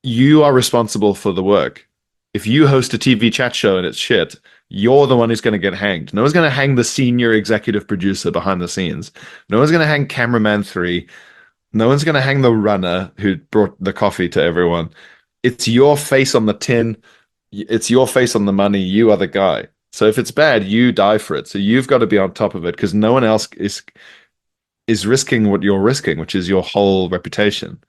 you are responsible for the work. If you host a TV chat show and it's shit, you're the one who's going to get hanged. No one's going to hang the senior executive producer behind the scenes. No one's going to hang cameraman three. No one's going to hang the runner who brought the coffee to everyone. It's your face on the tin. It's your face on the money. You are the guy. So if it's bad, you die for it. So you've got to be on top of it because no one else is risking what you're risking, which is your whole reputation.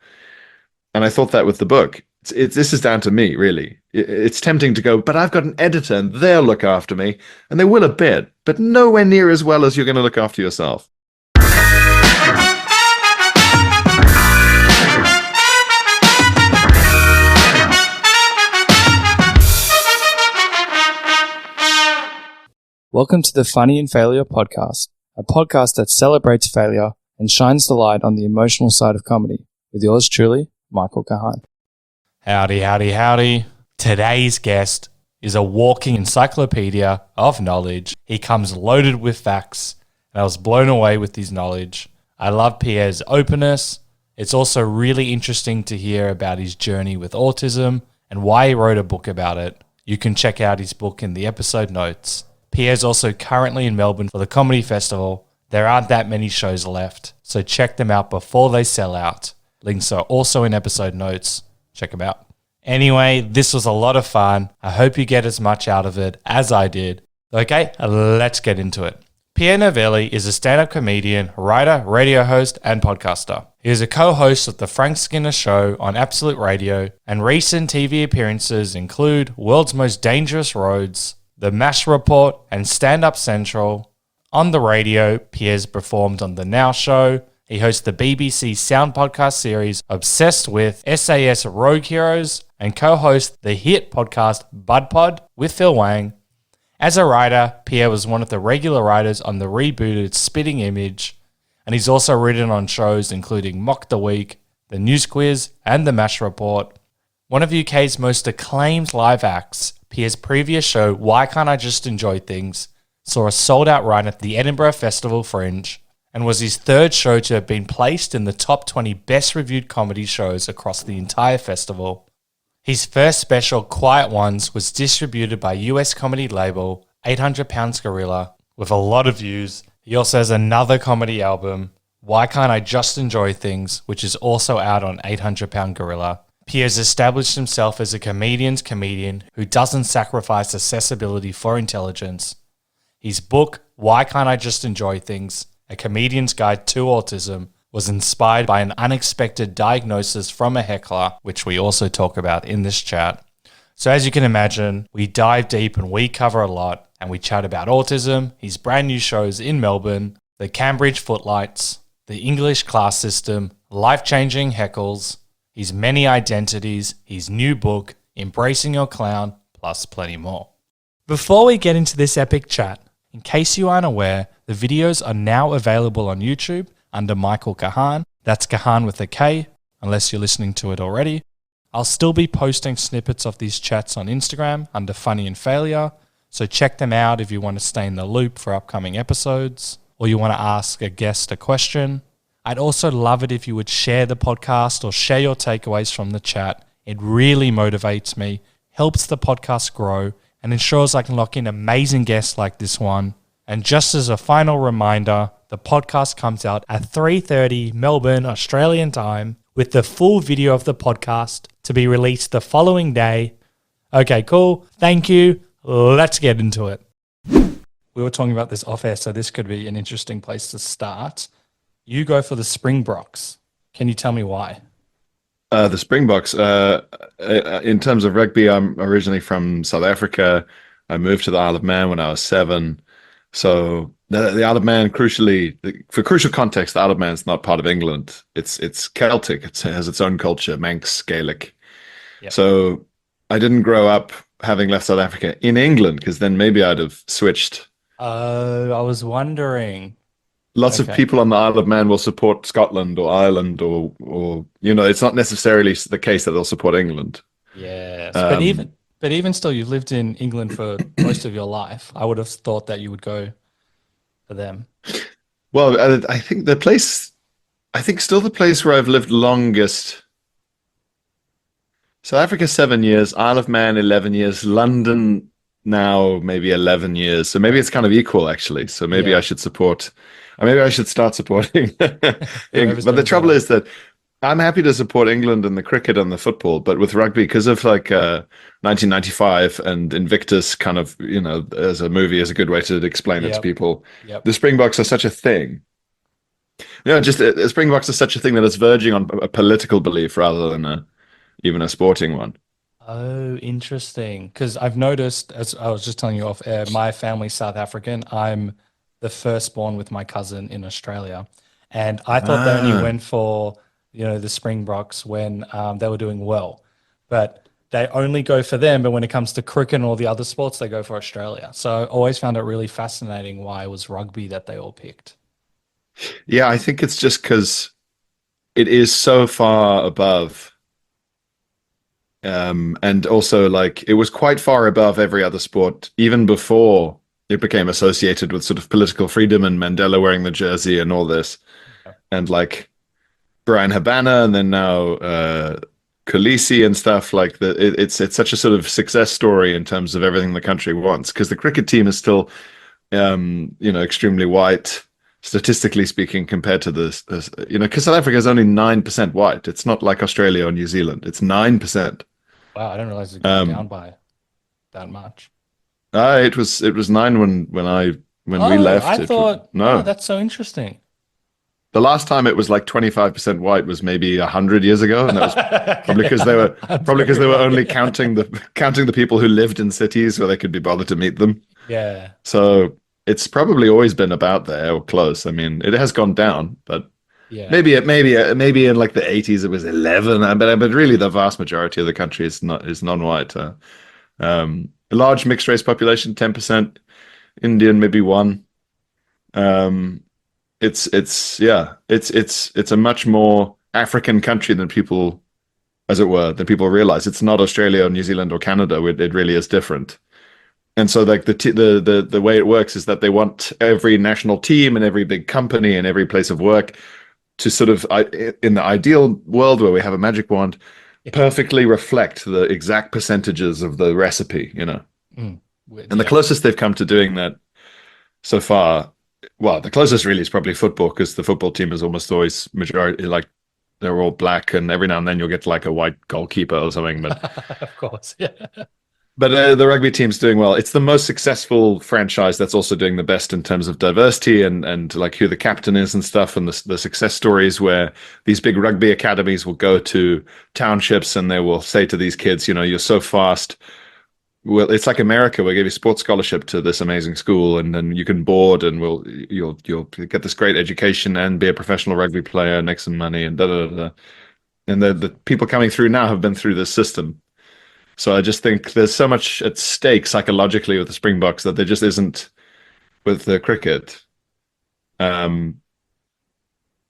And I thought that with the book. This is down to me, really. It's tempting to go, but I've got an editor and they'll look after me. And they will a bit, but nowhere near as well as you're going to look after yourself. Welcome to the Funny in Failure podcast, a podcast that celebrates failure and shines the light on the emotional side of comedy, with yours truly, Michael Kahan. Howdy, howdy, howdy. Today's guest is a walking encyclopedia of knowledge. He comes loaded with facts, and I was blown away with his knowledge. I love Pierre's openness. It's also really interesting to hear about his journey with autism and why he wrote a book about it. You can check out his book in the episode notes. Pierre's also currently in Melbourne for the Comedy Festival. There aren't that many shows left, so check them out before they sell out. Links are also in episode notes. Check them out. Anyway, this was a lot of fun. I hope you get as much out of it as I did. Okay, let's get into it. Pierre Novellie is a stand-up comedian, writer, radio host, and podcaster. He is a co-host of The Frank Skinner Show on Absolute Radio, and recent TV appearances include World's Most Dangerous Roads, The MASH Report, and Stand Up Central. On the radio, Pierre's performed on The Now Show. He hosts the BBC sound podcast series Obsessed With SAS Rogue Heroes and co-hosts the hit podcast Budpod with Phil Wang. As a writer, Pierre was one of the regular writers on the rebooted Spitting Image, and he's also written on shows including Mock the Week, The News Quiz, and The MASH Report. One of UK's most acclaimed live acts, Pierre's previous show, Why Can't I Just Enjoy Things, saw a sold-out run at the Edinburgh Festival Fringe and was his third show to have been placed in the top 20 best-reviewed comedy shows across the entire festival. His first special, Quiet Ones, was distributed by US comedy label 800 Pounds Gorilla with a lot of views. He also has another comedy album, Why Can't I Just Enjoy Things, which is also out on 800 Pound Gorilla. Pierre's established himself as a comedian's comedian who doesn't sacrifice accessibility for intelligence. His book, Why Can't I Just Enjoy Things? A Comedian's Guide to Autism, was inspired by an unexpected diagnosis from a heckler, which we also talk about in this chat. So as you can imagine, we dive deep and we cover a lot, and we chat about autism, his brand new shows in Melbourne, the Cambridge Footlights, the English class system, life-changing heckles, his many identities, his new book, Embracing Your Clown, plus plenty more. Before we get into this epic chat, in case you aren't aware, the videos are now available on YouTube under Michael Kahan. That's Kahan with a K, unless you're listening to it already. I'll still be posting snippets of these chats on Instagram under Funny in Failure, so check them out if you want to stay in the loop for upcoming episodes, or you want to ask a guest a question. I'd also love it if you would share the podcast or share your takeaways from the chat. It really motivates me, helps the podcast grow, and ensures I can lock in amazing guests like this one. And just as a final reminder, the podcast comes out at 3:30 Melbourne, Australian time, with the full video of the podcast to be released the following day. Okay, cool. Thank you. Let's get into it. We were talking about this off air, so this could be an interesting place to start. You go for the Springboks. Can you tell me why? The Springboks, in terms of rugby, I'm originally from South Africa. I moved to the Isle of Man when I was 7. So the Isle of Man, crucially, for crucial context, the Isle of Man is not part of England. It's Celtic. It has its own culture, Manx, Gaelic. Yep. So I didn't grow up having left South Africa in England, because then maybe I'd have switched. I was wondering. Lots of people on the Isle of Man will support Scotland or Ireland or it's not necessarily the case that they'll support England. Yes, but even still, you've lived in England for most of your life. I would have thought that you would go for them. Well, I think still the place where I've lived longest. South Africa 7 years, Isle of Man 11 years, London now maybe 11 years. So maybe it's kind of equal actually. So maybe I Yeah. should support, or maybe I should start supporting England. Whoever's But the doing trouble better. is that I'm happy to support England in the cricket and the football, but with rugby, because of like 1995 and Invictus, kind of, as a movie is a good way to explain it to Yep. people. Yep. The Springboks are such a thing. Just Springboks are such a thing that it's verging on a political belief rather than even a sporting one. Oh, interesting. Because I've noticed, as I was just telling you off air, my family's South African. I'm the firstborn with my cousin in Australia. And I thought they only Ah. went for, the Springboks when they were doing well. But they only go for them. But when it comes to cricket and all the other sports, they go for Australia. So I always found it really fascinating why it was rugby that they all picked. Yeah, I think it's just because it is so far above. And also, like, it was quite far above every other sport, even before it became associated with sort of political freedom and Mandela wearing the jersey and all this. Yeah. And like Brian Habana and then now Khaleesi and stuff like that. It's such a sort of success story in terms of everything the country wants because the cricket team is still extremely white, statistically speaking, compared to because South Africa is only 9% white. It's not like Australia or New Zealand. It's 9%. Wow, I didn't realize it gone down Um, by that much. it was nine when we Oh, left. I thought, oh, No. that's so interesting. The last time it was like 25% white was maybe 100 years ago, and that was probably Okay, because they were I'm probably because very they were only right. counting the people who lived in cities where they could be bothered to meet them. Yeah, So it's probably always been about there or close. I mean, it has gone down, but yeah. maybe in like the 80s it was 11, but really the vast majority of the country is non-white. A large mixed race population, 10% Indian, maybe one. Um, it's a much more African country than people, as it were, than people realize. It's not Australia or New Zealand or Canada. It really is different. And so like the way it works is that they want every national team and every big company and every place of work to sort of, in the ideal world where we have a magic wand, perfectly reflect the exact percentages of the recipe. Mm, weird, And the yeah. closest they've come to doing that so far, well, the closest really is probably football because the football team is almost always majority like they're all black, and every now and then you'll get like a white goalkeeper or something. But Of course, yeah. the rugby team's doing well. It's the most successful franchise that's also doing the best in terms of diversity and like who the captain is and stuff, and the success stories where these big rugby academies will go to townships and they will say to these kids, you're so fast. Well, it's like America. We'll give you sports scholarship to this amazing school, and then you can board, and you'll get this great education and be a professional rugby player, and make some money, and da da da. And the people coming through now have been through this system. So I just think there's so much at stake psychologically with the Springboks that there just isn't with the cricket. Um,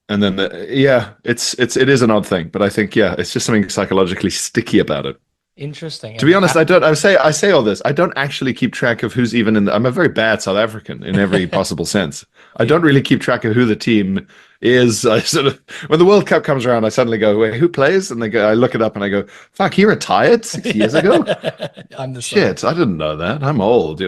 and then it is an odd thing, but I think it's just something psychologically sticky about it. Interesting. To be honest, I say all this. I don't actually keep track of who's even in I'm a very bad South African in every possible sense. I don't really keep track of who the team is. I sort of when the World Cup comes around, I suddenly go, "Wait, who plays?" And I look it up and I go, "Fuck, he retired 6 years ago." I'm the same. Shit, I didn't know that. I'm old.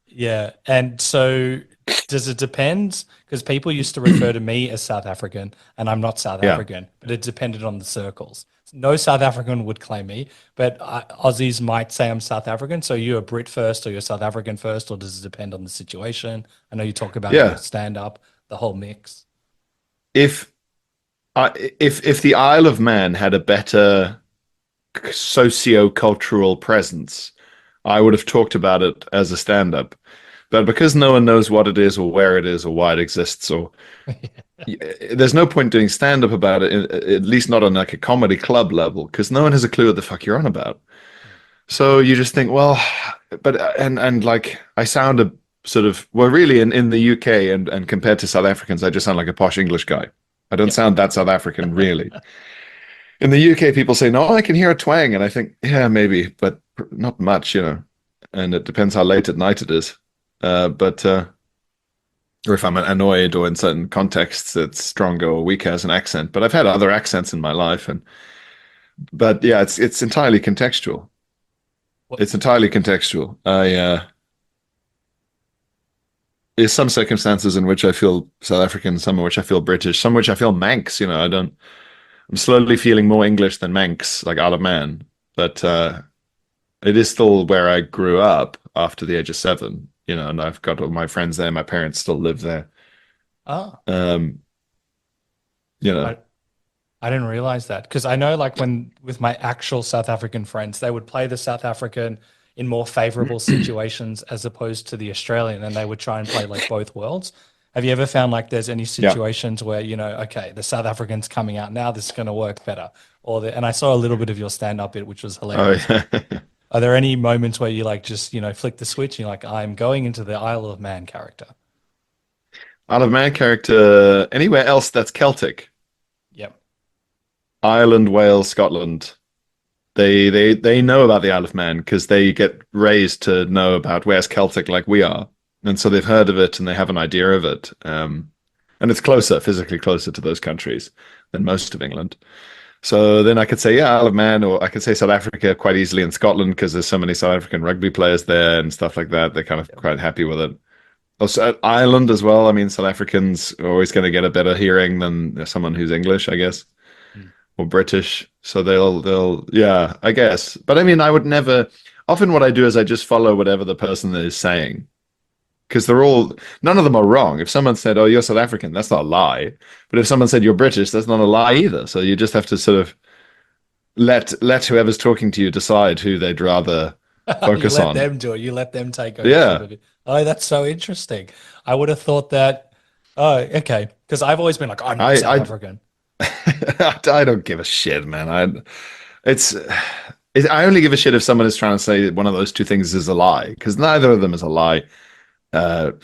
Yeah. And so does it depend? Because people used to refer to me as South African, and I'm not South Yeah. African, but it depended on the circles. No South African would claim me, but Aussies might say I'm South African. So you're a Brit first, or you're South African first, or does it depend on the situation? I know you talk about your Yeah. stand up, the whole mix. If if the Isle of Man had a better socio-cultural presence, I would have talked about it as a stand-up. But because no one knows what it is or where it is or why it exists, or there's no point doing stand-up about it, at least not on like a comedy club level, because no one has a clue what the fuck you're on about. So you just think, well, but and like I sound a sort of well, really in the UK and compared to South Africans, I just sound like a posh English guy. I don't Yeah. sound that South African, really. In the UK, people say, "No, I can hear a twang," and I think, yeah, maybe, but not much. And it depends how late at night it is. But or if I'm annoyed, or in certain contexts, it's stronger or weaker as an accent. But I've had other accents in my life, and But yeah, it's entirely contextual. What- It's entirely contextual. There's some circumstances in which I feel South African, some in which I feel British, some in which I feel Manx. I'm slowly feeling more English than Manx, like Isle of Man. But it is still where I grew up after the age of 7, and I've got all my friends there. My parents still live there. Ah, Um, you know, I, I didn't realize that because I know like when with my actual South African friends, they would play the South African in more favorable situations as opposed to the Australian, and they would try and play like both worlds. Have you ever found like there's any yeah. situations where, okay, the South African's coming out now, this is going to work better? And I saw a little bit of your stand-up bit, which was Oh, hilarious. yeah. Are there any moments where you like just, flick the switch and you're like, I'm going into the Isle of Man character? Isle of Man character, anywhere else that's Celtic. Yep. Ireland, Wales, Scotland. They know about the Isle of Man because they get raised to know about where's Celtic like we are. And so they've heard of it and they have an idea of it. And it's closer, physically closer to those countries than most of England. So then I could say, yeah, Isle of Man, or I could say South Africa quite easily in Scotland because there's so many South African rugby players there and stuff like that. They're kind of quite happy with it. Also, Ireland as well. I mean, South Africans are always going to get a better hearing than someone who's English, I guess, Mm. or British. So yeah, I guess. But I mean, I would never. Often, what I do is I just follow whatever the person is saying because none of them are wrong. If someone said, "Oh, you're South African," that's not a lie. But if someone said you're British, that's not a lie either. So you just have to sort of let whoever's talking to you decide who they'd rather You focus let on. them do it. You let them take ownership Yeah, of it. Oh, that's so interesting. I would have thought that. Oh, okay. Because I've always been like, I'm not South I African. I don't give a shit, man. It's, I only give a shit if someone is trying to say one of those two things is a lie, because neither of them is a lie.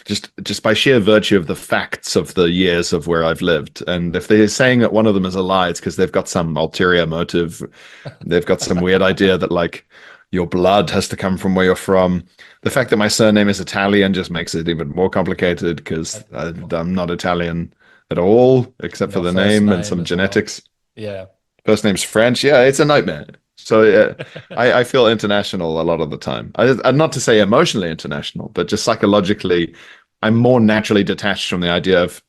Just by sheer virtue of the facts of the years of where I've lived, and if they're saying that one of them is a lie, it's because they've got some ulterior motive. They've got some weird idea that like your blood has to come from where you're from. The fact that my surname is Italian just makes it even more complicated because I'm not Italian at all, except for Your the first name and name some as well. genetics. Yeah. First name's French. Yeah, it's a nightmare. So yeah, I feel international a lot of the time. Not to say emotionally international, but just psychologically, I'm more naturally detached from the idea of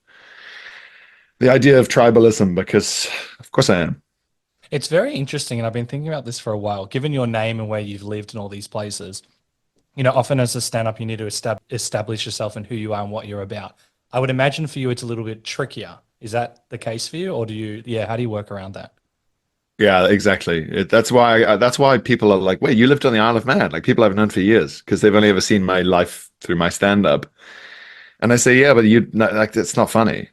tribalism because, of course, I am. It's very interesting. And I've been thinking about this for a while. Given your name and where you've lived in all these places, often as a stand-up, you need to establish yourself and who you are and what you're about. I would imagine for you, it's a little bit trickier. Is that the case for you? Or how do you work around that? Yeah, exactly. That's why people are like, "Wait, you lived on the Isle of Man?" Like people I've known for years because they've only ever seen my life through my stand-up, and I say, "Yeah, but like it's not funny."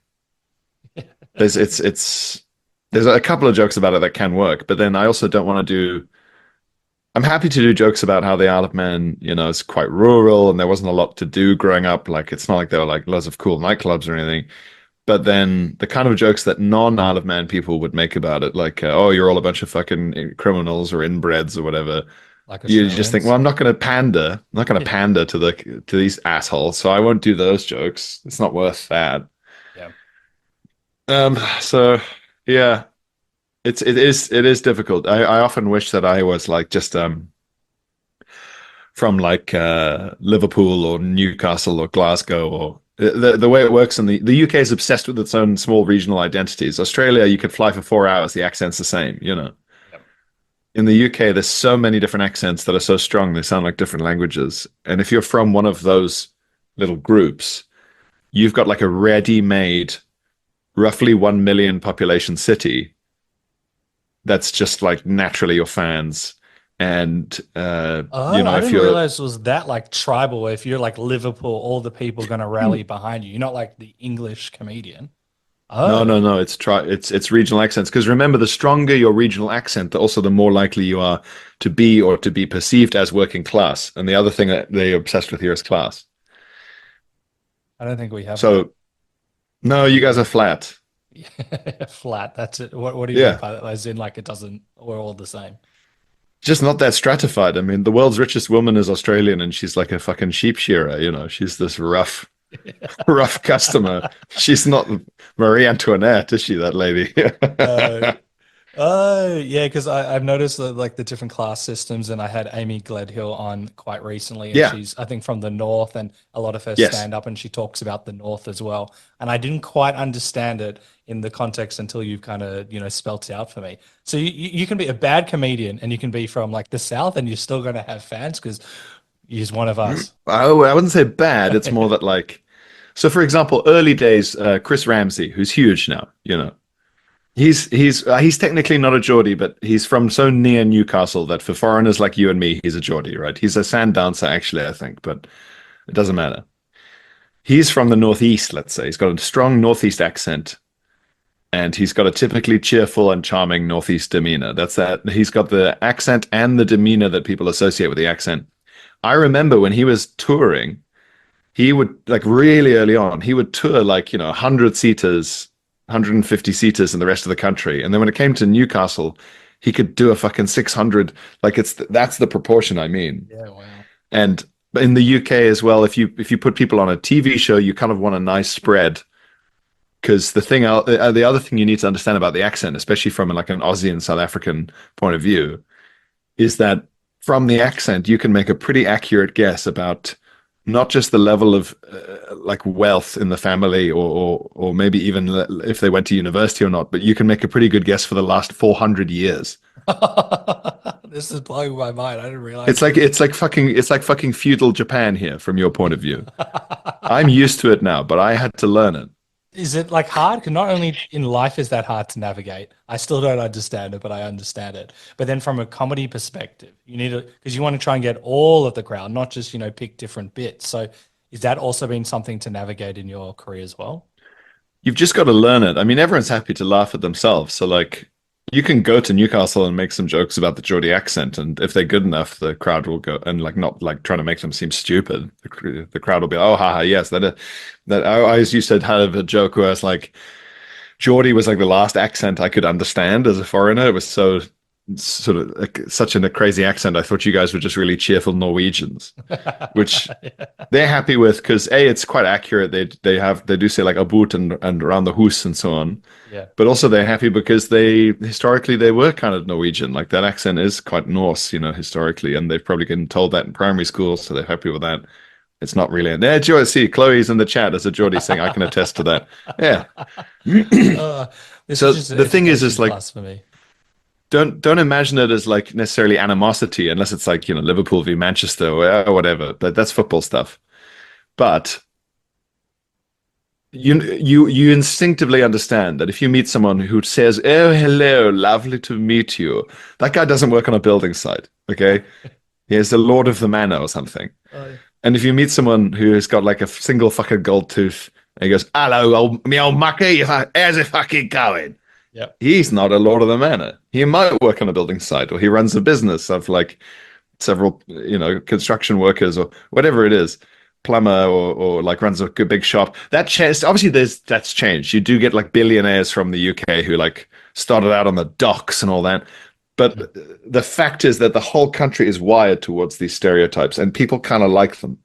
There's a couple of jokes about it that can work, but then I also don't want to do. I'm happy to do jokes about how the Isle of Man, is quite rural and there wasn't a lot to do growing up. Like it's not like there were like lots of cool nightclubs or anything. But then the kind of jokes that non-Isle of Man people would make about it, like, "Oh, you're all a bunch of fucking criminals or inbreds or whatever." Like You just think, Australians? well, I'm not going to pander. I'm not going to Yeah. pander to these assholes, so I won't do those jokes. It's not worth that. Yeah. So yeah, it is difficult. I often wish that I was like just from like Liverpool or Newcastle or Glasgow or the way it works in the UK is obsessed with its own small regional identities. Australia, you could fly for 4 hours, the accent's the same. Yep. In the UK, there's so many different accents that are so strong they sound like different languages. And if you're from one of those little groups, you've got like a ready-made, roughly 1 million population city that's just like naturally your fans. And Oh, I if didn't you're realize it was that like tribal. Where if you're like Liverpool, all the people going to rally behind you. You're not like the English comedian. no, Oh, no, no, it's regional accents. Because remember, the stronger your regional accent, also the more likely you are to be perceived as working class. And the other thing that they're obsessed with here is class. I don't think we have that. So no, you guys are flat. Flat. That's it. What do you mean Yeah. by that? As in, like, it doesn't, we're all the same. Just not that stratified. I mean, the world's richest woman is Australian and she's like a fucking sheep shearer. She's this rough customer. She's not Marie Antoinette, is she, that lady? Uh, Oh, yeah, because I've noticed that, like, the different class systems, and I had Amy Gledhill on quite recently, and Yeah. she's, I think, from the North, and a lot of her Yes. stand up, and she talks about the North as well. And I didn't quite understand it in the context until you've kind of, spelt it out for me. So you can be a bad comedian and you can be from like the South, and you're still going to have fans because he's one of us. I wouldn't say bad. It's more that like, so for example, early days, Chris Ramsey, who's huge now, he's technically not a Geordie, but he's from so near Newcastle that for foreigners like you and me, he's a Geordie, right? He's a sand dancer, actually, I think, but it doesn't matter. He's from the Northeast, let's say. He's got a strong Northeast accent, and he's got a typically cheerful and charming Northeast demeanor. That's that. He's got the accent and the demeanor that people associate with the accent. I remember when he was touring, he would like really early on, he would tour like, 100 seaters, 150 seaters in the rest of the country. And then when it came to Newcastle, he could do a fucking 600. Like that's the proportion I mean. Yeah, wow. And in the UK as well, if you put people on a TV show, you kind of want a nice spread. Because the other thing you need to understand about the accent, especially from like an Aussie and South African point of view, is that from the accent, you can make a pretty accurate guess about not just the level of like wealth in the family or maybe even if they went to university or not, but you can make a pretty good guess for the last 400 years. This is blowing my mind. I didn't realize. It's like fucking feudal Japan here from your point of view. I'm used to it now, but I had to learn it. Is it like hard? Because not only in life is that hard to navigate. I still don't understand it, but I understand it. But then from a comedy perspective, you need to, because you want to try and get all of the crowd, not just, pick different bits. So is that also been something to navigate in your career as well? You've just got to learn it. I mean, everyone's happy to laugh at themselves. So like you can go to Newcastle and make some jokes about the Geordie accent, and if they're good enough, the crowd will go and like not like trying to make them seem stupid. The crowd will be, oh, haha, yes, that I always used to have a joke where it's like Geordie was like the last accent I could understand as a foreigner. It was so sort of like, such a crazy accent. I thought you guys were just really cheerful Norwegians, which they're happy with because A, it's quite accurate. They do say like a boot and around the hoose and so on. Yeah. But also they're happy because they historically they were kind of Norwegian. Like that accent is quite Norse, historically, and they've probably been told that in primary school, so they're happy with that. It's not really an Geordie. See, Chloe's in the chat as a Geordie saying, I can attest to that. Yeah. This So is just the thing is like plus for me. don't imagine it as like necessarily animosity unless it's like Liverpool v Manchester or whatever. But that's football stuff. But you instinctively understand that if you meet someone who says, "Oh, hello, lovely to meet you," that guy doesn't work on a building site. Okay, he is the lord of the manor or something. Oh, And if you meet someone who has got like a single fucking gold tooth and he goes, "Hello, me old mucky, how's it fucking going?" yeah. He's not a lord of the manor. He might work on a building site or he runs a business of like several, construction workers or whatever it is, plumber or like runs a big shop. That changed. Obviously, that's changed. You do get like billionaires from the UK who like started out on the docks and all that. But the fact is that the whole country is wired towards these stereotypes and people kind of like them.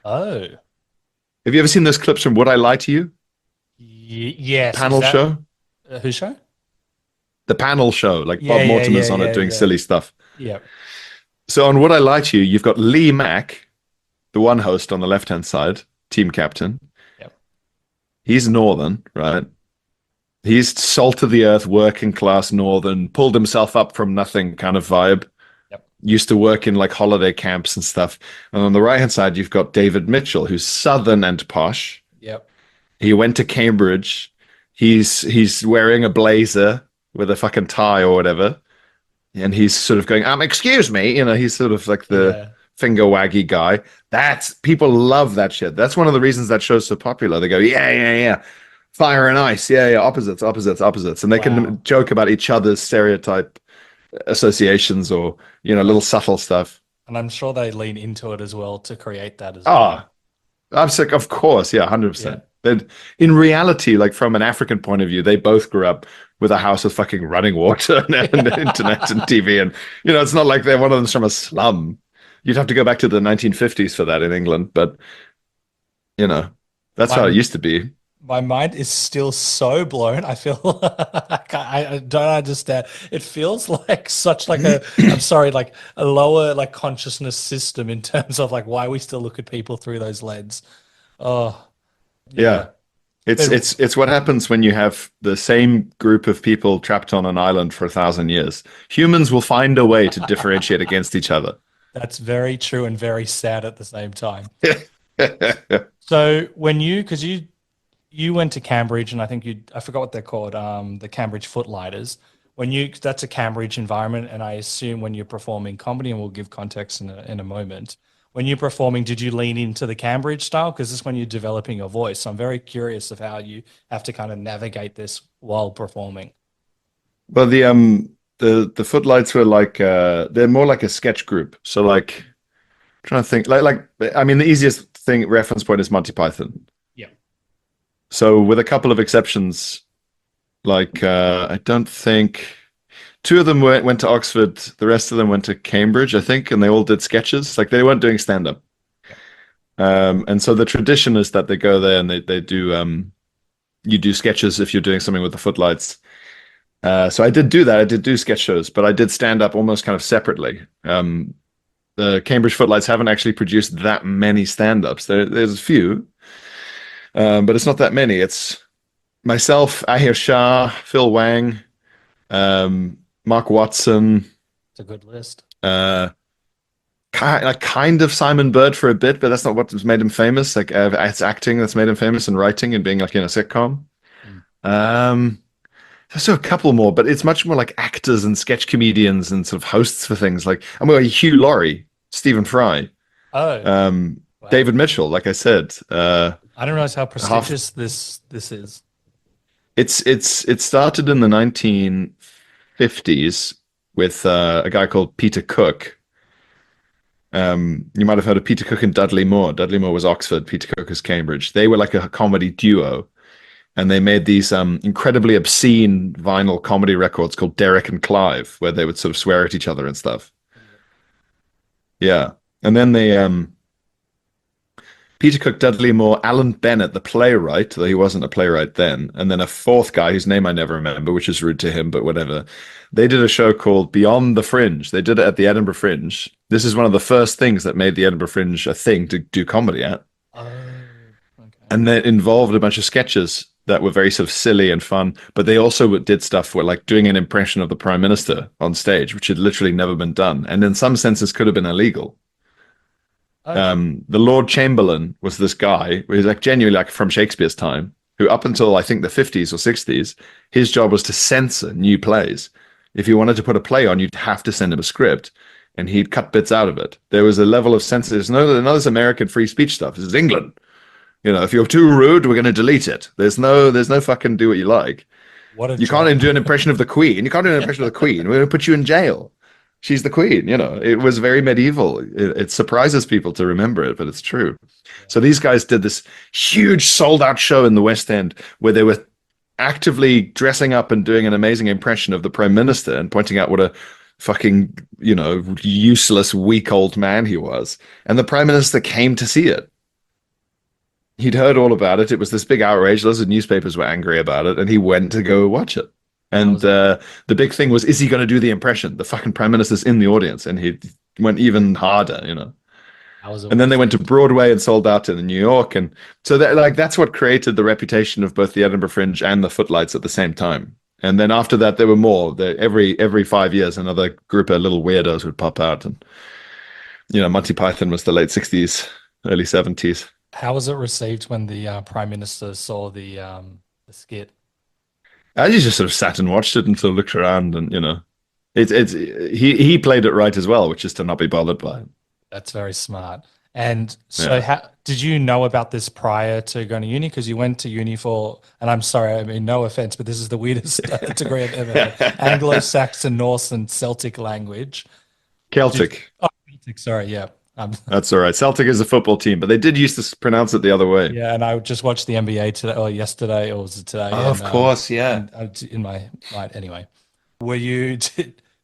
Oh, Have you ever seen those clips from Would I Lie to You? Yes. Panel show? Whose show? The panel show. Like Yeah, Bob Mortimer's yeah, on it yeah, doing yeah. silly stuff. Yeah. So on Would I Lie to You, you've got Lee Mack, the one host on the left-hand side, team captain. Yep. He's Northern, right? He's salt of the earth, working class Northern, pulled himself up from nothing kind of vibe. Yep. Used to work in like holiday camps and stuff. And on the right-hand side, you've got David Mitchell, who's Southern and posh. Yep. He went to Cambridge. He's wearing a blazer with a fucking tie or whatever. And he's sort of going, excuse me. He's sort of like the finger waggy guy. People love that shit. That's one of the reasons that show's so popular. They go, yeah. Fire and ice. Yeah. Opposites. And they can joke about each other's stereotype associations or, little subtle stuff. And I'm sure they lean into it as well to create that as well. I'm sick, of course. Yeah, 100%. Then in reality, like from an African point of view, they both grew up with a house with fucking running water and internet and TV. And, it's not like one of them's from a slum. You'd have to go back to the 1950s for that in England. But, that's how it used to be. my mind is still so blown. I feel like I don't understand. It feels like such like a, I'm sorry, like a lower like consciousness system in terms of like why we still look at people through those lens. Oh, yeah. Yeah. It's what happens when you have the same group of people trapped on an island for 1,000 years. Humans will find a way to differentiate against each other. That's very true and very sad at the same time. So when because you went to Cambridge, and I think I forgot what they're called, the Cambridge Footlighters. That's a Cambridge environment, and I assume when you're performing comedy, and we'll give context in a moment. When you're performing, did you lean into the Cambridge style? Because this is when you're developing your voice. So I'm very curious of how you have to kind of navigate this while performing. Well, the footlights were like they're more like a sketch group. So like trying to think like I mean the easiest thing reference point is Monty Python. Yeah. So with a couple of exceptions, like I don't think two of them went to Oxford, the rest of them went to Cambridge, I think, and they all did sketches. Like they weren't doing stand-up. And so the tradition is that they go there and they do you do sketches if you're doing something with the footlights. So I did do that. I did do sketch shows, but I did stand up almost kind of separately. The Cambridge Footlights haven't actually produced that many stand-ups. There's a few, but it's not that many. It's myself, Ahir Shah, Phil Wang, Mark Watson. It's a good list. Kind of Simon Bird for a bit, but that's not what's made him famous. Like it's acting that's made him famous, and writing and being like in a sitcom. There's a couple more, but it's much more like actors and sketch comedians and sort of hosts for things. Like I mean, Hugh Laurie, Stephen Fry, Wow. David Mitchell. Like I said, I didn't realize how prestigious this is. it started in the 1950s with a guy called Peter Cook. You might have heard of Peter Cook and Dudley Moore. Dudley Moore was Oxford, Peter Cook was Cambridge. They were like a comedy duo, and they made these incredibly obscene vinyl comedy records called Derek and Clive, where they would sort of swear at each other and stuff. Yeah. And then they Peter Cook, Dudley Moore, Alan Bennett, the playwright, though he wasn't a playwright then, and then a fourth guy whose name I never remember, which is rude to him, but whatever. They did a show called Beyond the Fringe. They did it at the Edinburgh Fringe. This is one of the first things that made the Edinburgh Fringe a thing to do comedy at. Okay. And that involved a bunch of sketches that were very sort of silly and fun, but they also did stuff where like doing an impression of the Prime Minister on stage, which had literally never been done, and in some senses could have been illegal. The Lord Chamberlain was this guy who was like genuinely like from Shakespeare's time, who up until I think the 50s or 60s, his job was to censor new plays. If you wanted to put a play on, you'd have to send him a script, and he'd cut bits out of it. There was a level of censor. There's no this American free speech stuff. This is England. You know, if you're too rude, we're going to delete it. There's no fucking do what you like. You can't do an impression of the Queen. You can't do an impression of the Queen. We're going to put you in jail. She's the Queen, you know. It was very medieval. It surprises people to remember it, but it's true. So these guys did this huge sold-out show in the West End where they were actively dressing up and doing an amazing impression of the Prime Minister and pointing out what a fucking, you know, useless, weak old man he was. And the Prime Minister came to see it. He'd heard all about it. It was this big outrage. Lots of newspapers were angry about it, and he went to go watch it. And the big thing was, is he going to do the impression? The fucking Prime Minister's in the audience, and he went even harder, you know. And then they went to Broadway and sold out in New York, and so that's what created the reputation of both the Edinburgh Fringe and the Footlights at the same time. And then after that, there were more. Every 5 years, another group of little weirdos would pop out, and you know, Monty Python was the late 60s, early 70s. How was it received when the Prime Minister saw the skit? I just sort of sat and watched it and sort of looked around, and you know, he played it right as well, which is to not be bothered by it. That's very smart. And so, how did you know about this prior to going to uni? Because you went to uni for, and I'm sorry, I mean, no offense, but this is the weirdest degree I've ever had. Anglo-Saxon, Norse, and Celtic language. Celtic. Celtic. Sorry, yeah. That's all right. Celtic is a football team, but they did used to pronounce it the other way. Yeah, and I just watched the NBA today, or yesterday, or was it today? Oh, of course, yeah. In my mind, anyway. Were you?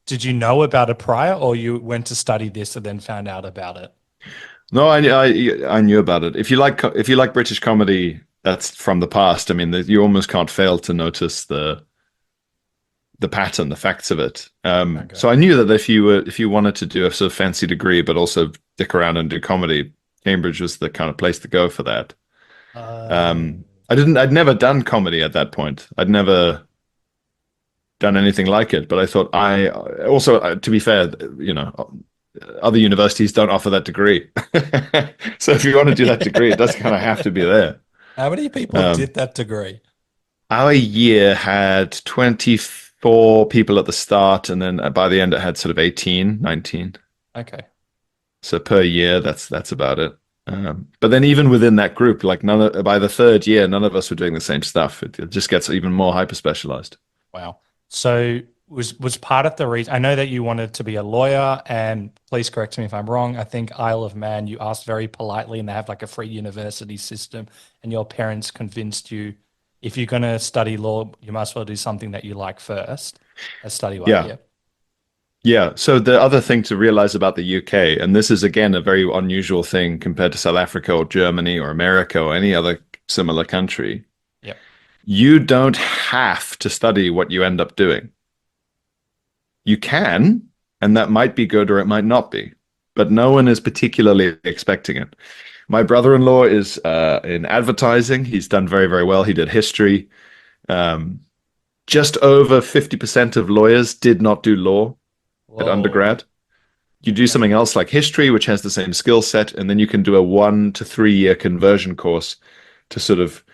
Did you know about it prior, or you went to study this and then found out about it? No, I knew about it. If you like British comedy, that's from the past. I mean, you almost can't fail to notice the pattern, the facts of it. Okay. So I knew that if you wanted to do a sort of fancy degree, but also stick around and do comedy, Cambridge was the kind of place to go for that. I'd never done comedy at that point. I'd never done anything like it, but I thought to be fair, other universities don't offer that degree. So if you want to do that degree, it does kind of have to be there. How many people did that degree? Our year had 24 people at the start, and then by the end it had sort of 18, 19. Okay. So per year, that's about it. But then even within that group, like by the third year, none of us were doing the same stuff. It just gets even more hyper specialized. Wow. So was part of the reason, I know that you wanted to be a lawyer, and please correct me if I'm wrong. I think Isle of Man, you asked very politely, and they have like a free university system, and your parents convinced you if you're going to study law, you must well do something that you like first as study work. Yeah. Yeah. So the other thing to realize about the UK, and this is again a very unusual thing compared to South Africa or Germany or America or any other similar country. Yep. You don't have to study what you end up doing. You can, and that might be good or it might not be, but no one is particularly expecting it. My brother-in-law is in advertising. He's done very, very well. He did history. Just over 50% of lawyers did not do law at undergrad. You do something else like history, which has the same skill set, and then you can do a 1 to 3 year conversion course to sort of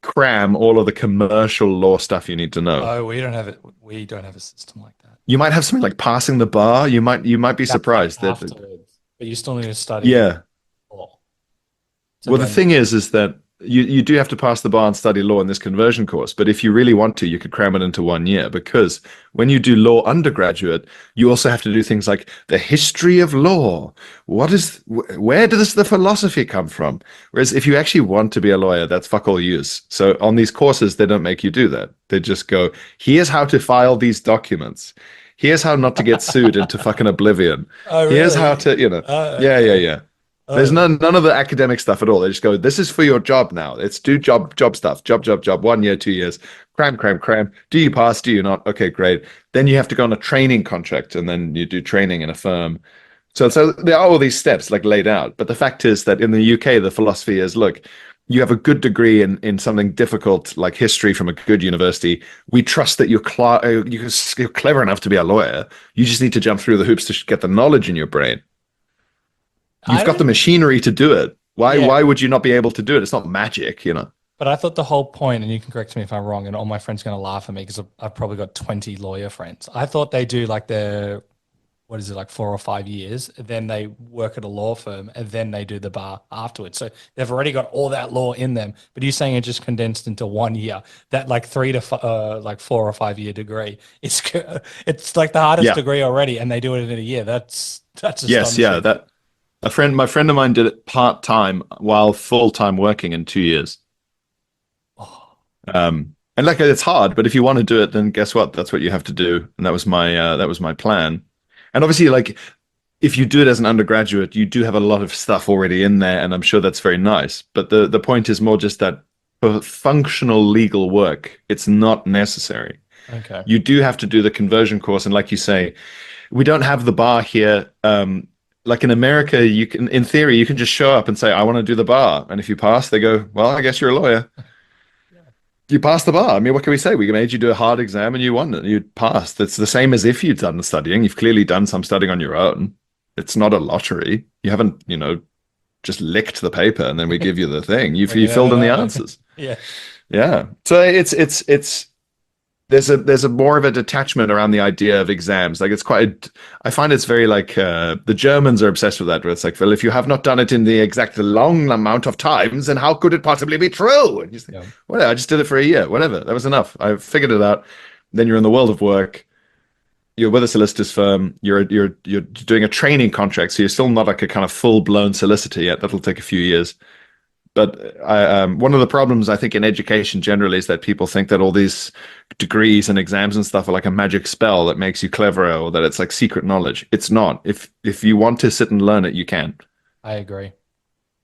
cram all of the commercial law stuff you need to know. Oh, we don't have it. We don't have a system like that. You might have something like passing the bar. You might be surprised that, but you still need to study. Yeah. Law. So well, the thing is that you do have to pass the bar and study law in this conversion course. But if you really want to, you could cram it into 1 year, because when you do law undergraduate, you also have to do things like the history of law. Where does the philosophy come from? Whereas if you actually want to be a lawyer, that's fuck all use. So on these courses, they don't make you do that. They just go, here's how to file these documents. Here's how not to get sued into fucking oblivion. Oh, really? Here's how to, yeah. There's none of the academic stuff at all. They just go, this is for your job now. It's do job stuff. Job. 1 year, 2 years. Cram. Do you pass? Do you not? Okay, great. Then you have to go on a training contract, and then you do training in a firm. So there are all these steps like laid out. But the fact is that in the UK, the philosophy is, look, you have a good degree in something difficult like history from a good university. We trust that you're clever enough to be a lawyer. You just need to jump through the hoops to get the knowledge in your brain. You've got the machinery to do it. Why would you not be able to do it? It's not magic, But I thought the whole point, and you can correct me if I'm wrong, and all my friends are going to laugh at me because I've probably got 20 lawyer friends. I thought they do like their, 4 or 5 years, and then they work at a law firm, and then they do the bar afterwards. So they've already got all that law in them. But you're saying it just condensed into 1 year. That like 4 or 5 year degree. It's like the hardest degree already, and they do it in a year. That's astonishing. Yes, my friend of mine did it part-time while full-time working in 2 years. And like, it's hard, but if you want to do it, then guess what? That's what you have to do. And that was my plan. And obviously, like, if you do it as an undergraduate, you do have a lot of stuff already in there, and I'm sure that's very nice. But the point is more just that for functional legal work, it's not necessary. Okay. You do have to do the conversion course, and like you say, we don't have the bar here. Like in America, you can, in theory, you can just show up and say, I want to do the bar. And if you pass, they go, well, I guess you're a lawyer. You passed the bar. I mean, what can we say? We made you do a hard exam and you won it. You passed. It's the same as if you'd done the studying. You've clearly done some studying on your own. It's not a lottery. You haven't, just licked the paper and then we give you the thing. You filled in the answers. Yeah. So there's a more of a detachment around the idea of exams. Like, I find it's very like, the Germans are obsessed with that, where it's like, well, if you have not done it in the exact long amount of times, then how could it possibly be true? And you think, well, I just did it for a year, whatever. That was enough. I figured it out. Then you're in the world of work. You're with a solicitor's firm. You're doing a training contract. So you're still not like a kind of full blown solicitor yet. That'll take a few years. But one of the problems, I think, in education generally is that people think that all these degrees and exams and stuff are like a magic spell that makes you cleverer, or that it's like secret knowledge. It's not. If you want to sit and learn it, you can. I agree.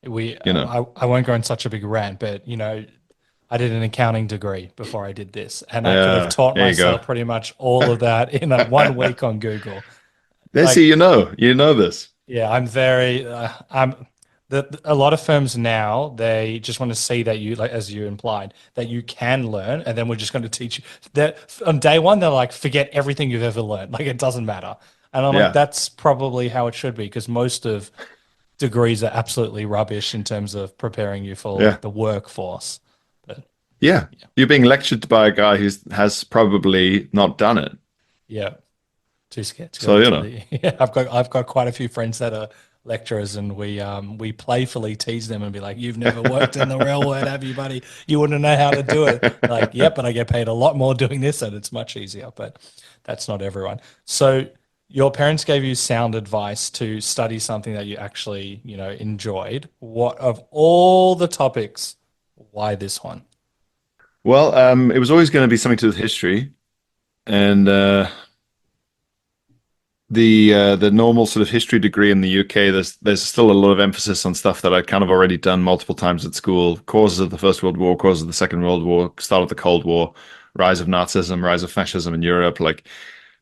You know. I won't go on such a big rant, but I did an accounting degree before I did this, and I could have taught There you go. myself pretty much all of that in a 1 week on Google. Let's Like, see, you know this. yeah, I'm very, a lot of firms now, they just want to see that you, like, as you implied, that you can learn, and then we're just going to teach you that on day one, they're like, forget everything you've ever learned. Like, it doesn't matter. And I'm like, Yeah. that's probably how it should be, because most of degrees are absolutely rubbish in terms of preparing you for Yeah. like the workforce. But Yeah. You're being lectured by a guy who has probably not done it. yeah, too scared to go So, you into know. the. Yeah, I've got quite a few friends that are lecturers, and we playfully tease them and be like, "You've never worked in the real world, have you, buddy? You wouldn't know how to do it." Like, yep, but I get paid a lot more doing this, and it's much easier. But that's not everyone. So your parents gave you sound advice to study something that you actually, enjoyed. What of all the topics, why this one? Well, it was always going to be something to do with history, and the normal sort of history degree in the UK. There's still a lot of emphasis on stuff that I'd kind of already done multiple times at school: causes of the First World War, causes of the Second World War, start of the Cold War, rise of Nazism, rise of fascism in Europe. Like,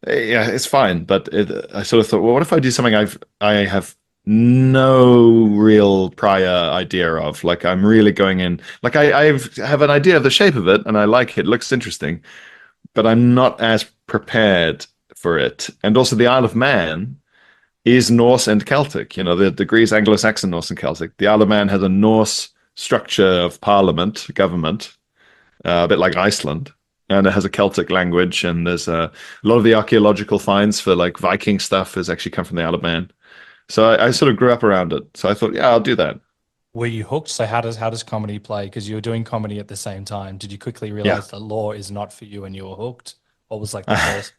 yeah, it's fine, but I sort of thought, well, what if I do something I have no real prior idea of? Like, I'm really going in, like have an idea of the shape of it, and I like it. It looks interesting, but I'm not as prepared for it. And also, the Isle of Man is Norse and Celtic. You know, the degree is Anglo-Saxon, Norse, and Celtic. The Isle of Man has a Norse structure of parliament, government, a bit like Iceland. And it has a Celtic language, and there's a lot of the archaeological finds for like Viking stuff has actually come from the Isle of Man. So I sort of grew up around it. So I thought, yeah, I'll do that. Were you hooked? So how does comedy play? Because you were doing comedy at the same time. Did you quickly Yeah. realize that law is not for you and you were hooked? What was like the first?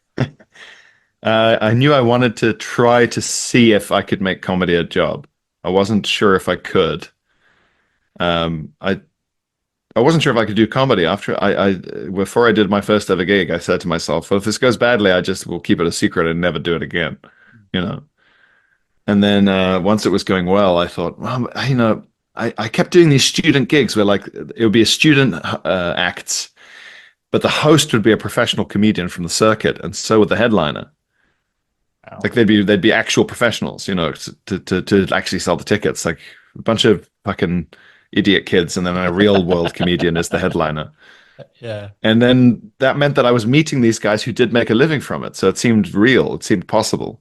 I knew I wanted to try to see if I could make comedy a job. I wasn't sure if I could. I wasn't sure if I could do comedy I before I did my first ever gig. I said to myself, well, if this goes badly, I just will keep it a secret and never do it again, you know. And then once it was going well, I thought, well, I kept doing these student gigs where like it would be a student acts, but the host would be a professional comedian from the circuit, and so would the headliner. Wow. Like they'd be actual professionals, you know, to actually sell the tickets. Like a bunch of fucking idiot kids, and then a real world comedian is the headliner. Yeah. And then that meant that I was meeting these guys who did make a living from it. So it seemed real. It seemed possible.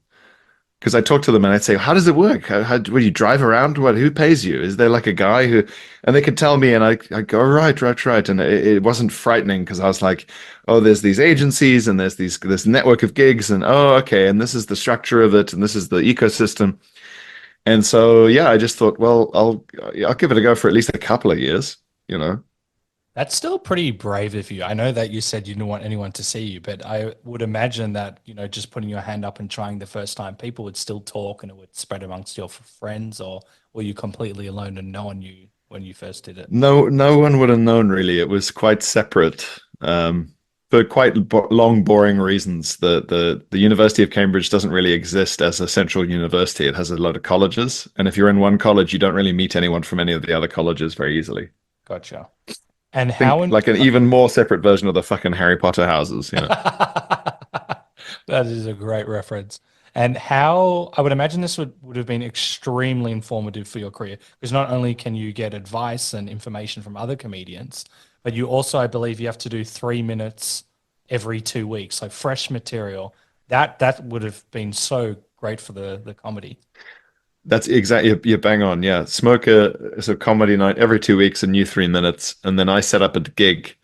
Because I talked to them and I'd say, how does it work? Will you drive around? Who pays you? Is there like a guy who, and they could tell me, and I go, right. And it wasn't frightening because I was like, oh, there's these agencies and there's this network of gigs, and oh, okay. And this is the structure of it. And this is the ecosystem. And so, yeah, I just thought, well, I'll give it a go for at least a couple of years, you know. That's still pretty brave of you. I know that you said you didn't want anyone to see you, but I would imagine that, just putting your hand up and trying the first time, people would still talk and it would spread amongst your friends, or were you completely alone and no one knew when you first did it? No one would have known really. It was quite separate, for quite long, boring reasons. The University of Cambridge doesn't really exist as a central university. It has a lot of colleges, and if you're in one college, you don't really meet anyone from any of the other colleges very easily. Gotcha. And Think like an even more separate version of the fucking Harry Potter houses, you know. That is a great reference. And how I would imagine this would have been extremely informative for your career, because not only can you get advice and information from other comedians, but you also, I believe, you have to do 3 minutes every 2 weeks, like fresh material. That would have been so great for the comedy. That's exactly, you're bang on. Yeah. Smoke a comedy night every 2 weeks, a new 3 minutes. And then I set up a gig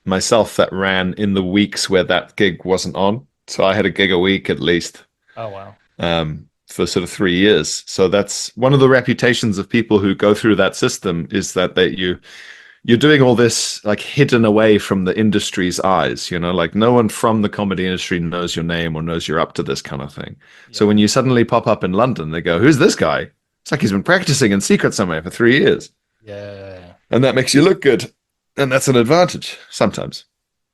myself that ran in the weeks where that gig wasn't on. So I had a gig a week at least, Oh, wow. for sort of 3 years. So that's one of the reputations of people who go through that system, is that you're doing all this like hidden away from the industry's eyes, you know, like no one from the comedy industry knows your name or knows you're up to this kind of thing. So when you suddenly pop up in London, they go, who's this guy? It's like he's been practicing in secret somewhere for 3 years. Yeah. And that makes you look good. And that's an advantage sometimes.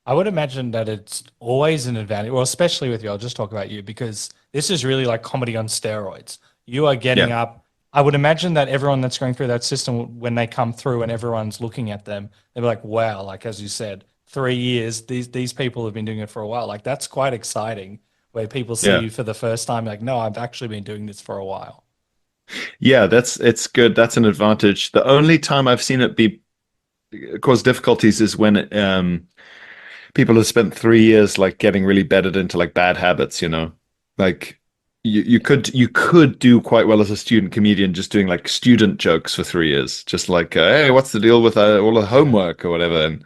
I would imagine that it's always an advantage, well, especially with you. I'll just talk about you because this is really like comedy on steroids. You are getting Yeah. up I would imagine that everyone that's going through that system, when they come through and everyone's looking at them, they're like, wow, like as you said, 3 years, these people have been doing it for a while. Like that's quite exciting where people see Yeah. you for the first time, like, no, I've actually been doing this for a while. Yeah, it's good. That's an advantage. The only time I've seen it be cause difficulties is when people have spent 3 years like getting really bedded into like bad habits, you know. Like you could do quite well as a student comedian just doing like student jokes for 3 years, just like hey, what's the deal with all the homework or whatever. And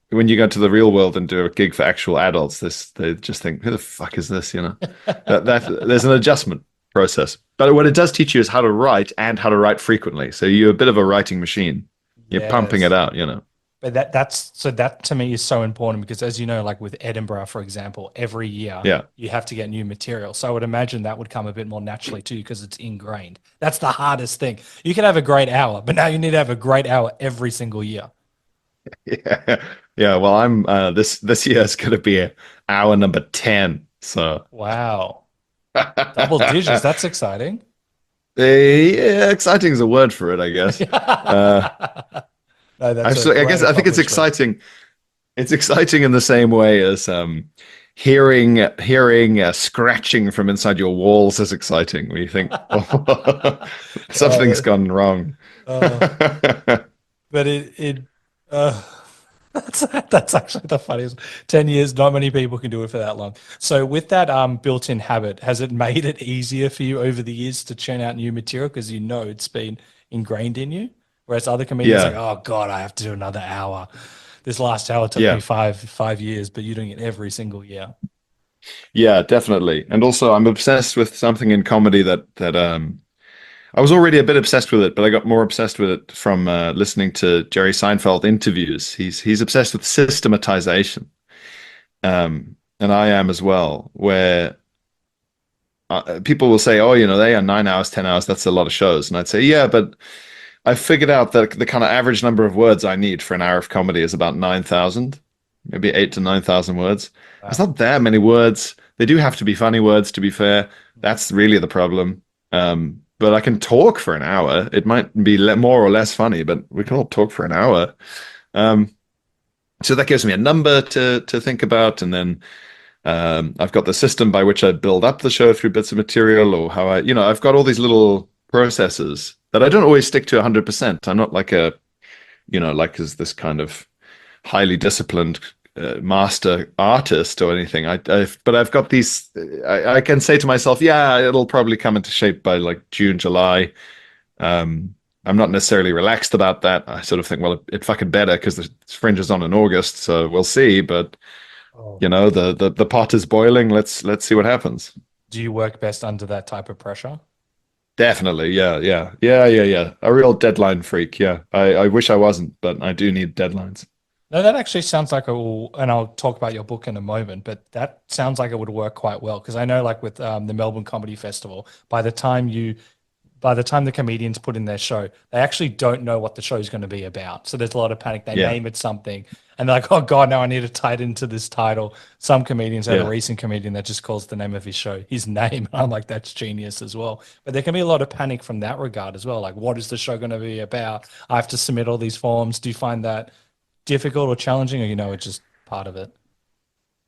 when you go to the real world and do a gig for actual adults, they just think, who the fuck is this? You know, that there's an adjustment process. But what it does teach you is how to write and how to write frequently. So you're a bit of a writing machine. You're pumping it Yes. out, you know. But that to me is so important because as you know, like with Edinburgh, for example, every year Yeah. you have to get new material. So I would imagine that would come a bit more naturally to you because it's ingrained. That's the hardest thing. You can have a great hour, but now you need to have a great hour every single year. Yeah. Yeah. Well, I'm this year is gonna be hour number 10. So Wow. Double digits. That's exciting. yeah, exciting is a word for it, I guess. Uh No, that's a I great guess I think it's accomplishment. exciting. It's exciting in the same way as hearing scratching from inside your walls is exciting. Where you think, oh, something's Uh, gone wrong. uh, but it uh, that's actually the funniest. 10 years, not many people can do it for that long. So with that built-in habit, has it made it easier for you over the years to churn out new material because you know it's been ingrained in you? Whereas other comedians like, Yeah, oh God, I have to do another hour. This last hour took me yeah, five years, but you're doing it every single year. yeah, definitely. And also, I'm obsessed with something in comedy that I was already a bit obsessed with it, but I got more obsessed with it from listening to Jerry Seinfeld interviews. He's obsessed with systematization, and I am as well. Where people will say, "Oh, you know, they are 9 hours, 10 hours. That's a lot of shows," and I'd say, "Yeah, but I figured out that the kind of average number of words I need for an hour of comedy is about 9,000, maybe 8 to 9,000 words. It's Wow. not that many words. They do have to be funny words, to be fair. That's really the problem. But I can talk for an hour. It might be more or less funny, but we can all talk for an hour. Um, so that gives me a number to think about, and then I've got the system by which I build up the show through bits of material, or how I've got all these little processes that I don't always stick to 100%. I'm not like like as this kind of highly disciplined master artist or anything. But I've got these. I can say to myself, yeah, it'll probably come into shape by like June, July. I'm not necessarily relaxed about that. I sort of think, well, it fucking better because the Fringe is on in August, so we'll see. But Oh. the pot is boiling. Let's see what happens. Do you work best under that type of pressure? Definitely, yeah, yeah, yeah, yeah, yeah. A real deadline freak. Yeah, I wish I wasn't, but I do need deadlines. No, that actually sounds like and I'll talk about your book in a moment, but that sounds like it would work quite well because I know, like with the Melbourne Comedy Festival, by the time the comedians put in their show, they actually don't know what the show is going to be about. So there's a lot of panic. They Yeah, name it something, and they're like, "Oh God, now I need to tie it into this title." Some comedians had a yeah. recent comedian that just calls the name of his show his name. I'm like, that's genius as well. But there can be a lot of panic from that regard as well. Like, what is the show going to be about? I have to submit all these forms. Do you find that difficult or challenging, or it's just part of it?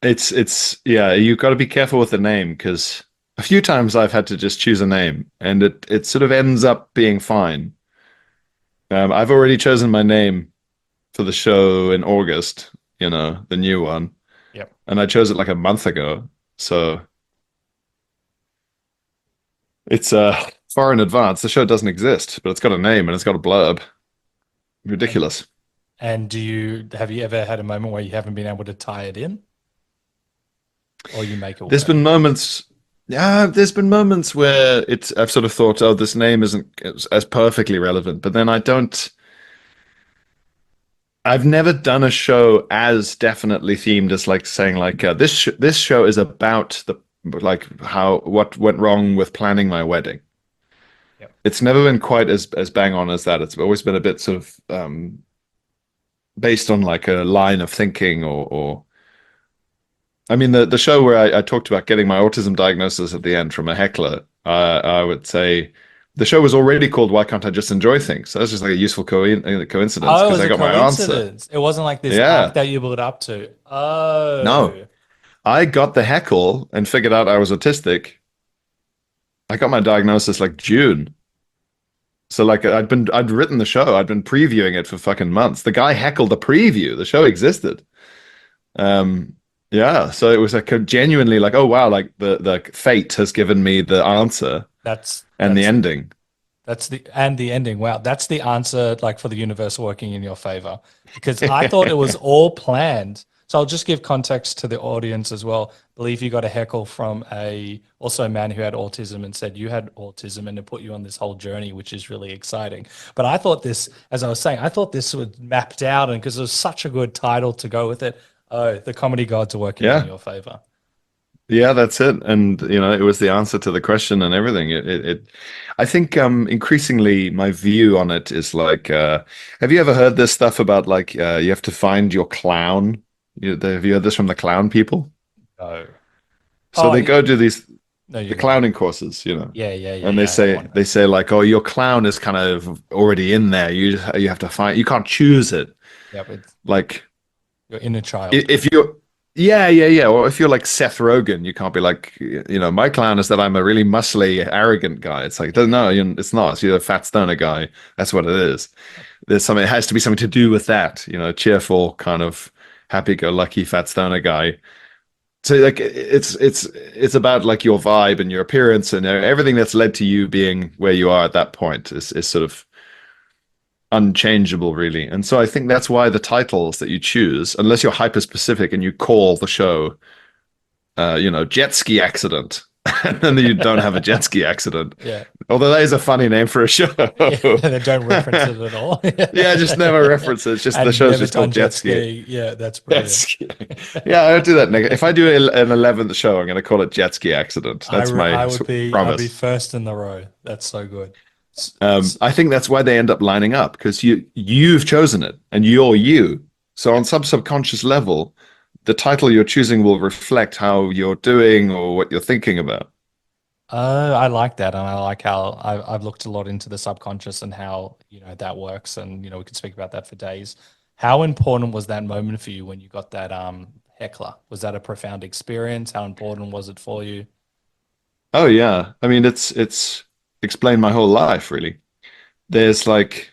It's yeah. You got to be careful with the name because a few times I've had to just choose a name, and it sort of ends up being fine. I've already chosen my name for the show in August. The new one, Yep. and I chose it like a month ago. So it's far in advance. The show doesn't exist, but it's got a name and it's got a blurb. And Ridiculous. and have you ever had a moment where you haven't been able to tie it in, or you make it There's work? been moments, yeah, there's been moments where I've sort of thought, oh, this name isn't as perfectly relevant, but then I've never done a show as definitely themed as like saying like this show is about the like how what went wrong with planning my wedding. Yep. It's never been quite as bang on as that. It's always been a bit sort of based on like a line of thinking or I mean the show where I talked about getting my autism diagnosis at the end from a heckler. I would say the show was already called Why Can't I Just Enjoy Things? So that's just like a useful coincidence Oh, it because was I a got my answer. coincidence. It wasn't like this Yeah. act that you built up to. No, Oh, I got the heckle and figured out I was autistic. I got my diagnosis like June. So like I'd written the show, I'd been previewing it for fucking months. The guy heckled the preview. The show existed. Um, yeah, so it was like a genuinely like, oh wow, like the fate has given me the answer that's and the that's ending. That's the ending. Wow, that's the answer like for the universe working in your favor. Because I thought it was all planned. So I'll just give context to the audience as well. I believe you got a heckle from a man who had autism and said you had autism and it put you on this whole journey, which is really exciting. But I thought this, as I was saying, I thought this was mapped out and because it was such a good title to go with it. Oh, the comedy gods are working in Yeah. your favor. Yeah, that's it. And it was the answer to the question and everything. I think increasingly my view on it is like have you ever heard this stuff about like you have to find your clown? Have you heard this from the clown people? No. So Oh, they go do these no, you the go. clowning courses, Yeah. and they I know say one of they them. say like, oh, your clown is kind of already in there. You have to find. You can't choose it. Yeah, but Like your inner child. if you're yeah. Or if you're like Seth Rogen, you can't be like, my clown is that I'm a really muscly, arrogant guy. It's like, no, it's not. You're a fat stoner guy. That's what it is. There's something. It has to be something to do with that. Cheerful, kind of happy-go-lucky fat stoner guy. So like it's about like your vibe and your appearance and everything that's led to you being where you are at that point is sort of unchangeable, really. And so I think that's why the titles that you choose, unless you're hyper specific and you call the show, jet ski accident, and then you don't have a jet ski accident. Yeah. Although that is a funny name for a show. Yeah, they don't reference it at all. Yeah, just never reference it. It's just the And show's never just done called jet ski. Yeah, that's Jet brilliant. ski. Yeah, I would do that. If I do an 11th show, I'm going to call it jet ski accident. That's my I'd be promise. first in the row. That's so good. I think that's why they end up lining up because you've chosen it and you're you. So on some subconscious level, the title you're choosing will reflect how you're doing or what you're thinking about. I like that, and I like how I've looked a lot into the subconscious and how that works, and we could speak about that for days. How important was that moment for you when you got that heckler? Was that a profound experience? How important was it for you? Oh yeah, I mean it's explained my whole life really. There's like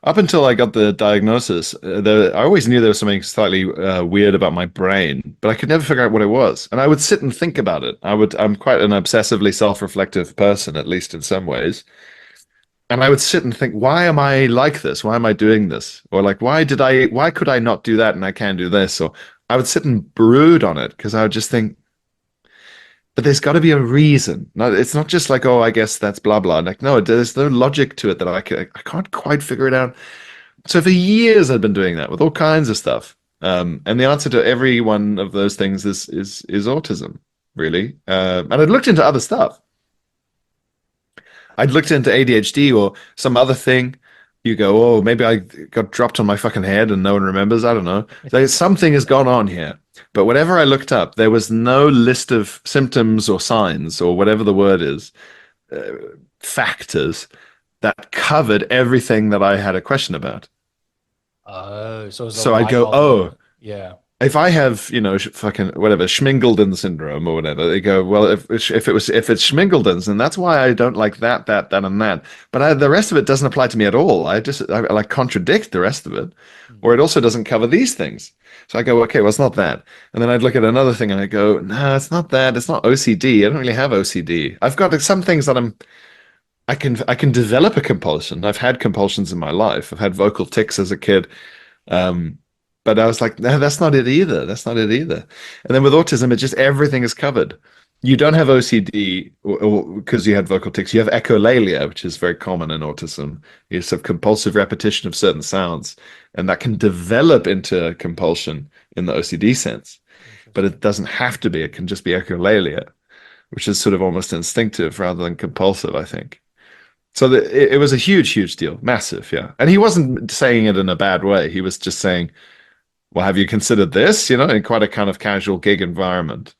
up until I got the diagnosis, I always knew there was something slightly weird about my brain, but I could never figure out what it was. And I would sit and think about it. I'm quite an obsessively self-reflective person, at least in some ways. And I would sit and think, why am I like this? Why am I doing this? Or like, why could I not do that and I can do this? Or I would sit and brood on it because I would just think, but there's got to be a reason. No, it's not just like, oh, I guess that's blah blah. Like, no, there's no logic to it that I can't quite figure it out. So for years I've been doing that with all kinds of stuff. And the answer to every one of those things is autism, really. And I'd looked into other stuff. I'd looked into ADHD or some other thing. You go, oh, maybe I got dropped on my fucking head and no one remembers. I don't know. Something has gone on here. But whatever I looked up, there was no list of symptoms or signs or whatever the word is, uh, factors that covered everything that I had a question about. Oh, so it was a So I'd light go, bulb oh, moment. Yeah. if I have, fucking whatever, Schmingleton syndrome or whatever, they go, well, if it's Schmingleton's, then that's why I don't like that, and that. But the rest of it doesn't apply to me at all. I like contradict the rest of it, or it also doesn't cover these things. So I go, okay, well, it's not that. And then I'd look at another thing and I go, no, it's not that. It's not OCD. I don't really have OCD. I've got some things that I can develop a compulsion. I've had compulsions in my life. I've had vocal tics as a kid. But I was like, no, that's not it either. That's not it either. And then with autism, it's just everything is covered. You don't have OCD because you had vocal tics. You have echolalia, which is very common in autism. You just have compulsive repetition of certain sounds, and that can develop into compulsion in the OCD sense. But it doesn't have to be. It can just be echolalia, which is sort of almost instinctive rather than compulsive, I think. So it was a huge, huge deal, massive, yeah. And he wasn't saying it in a bad way. He was just saying, well, have you considered this? In quite a kind of casual gig environment.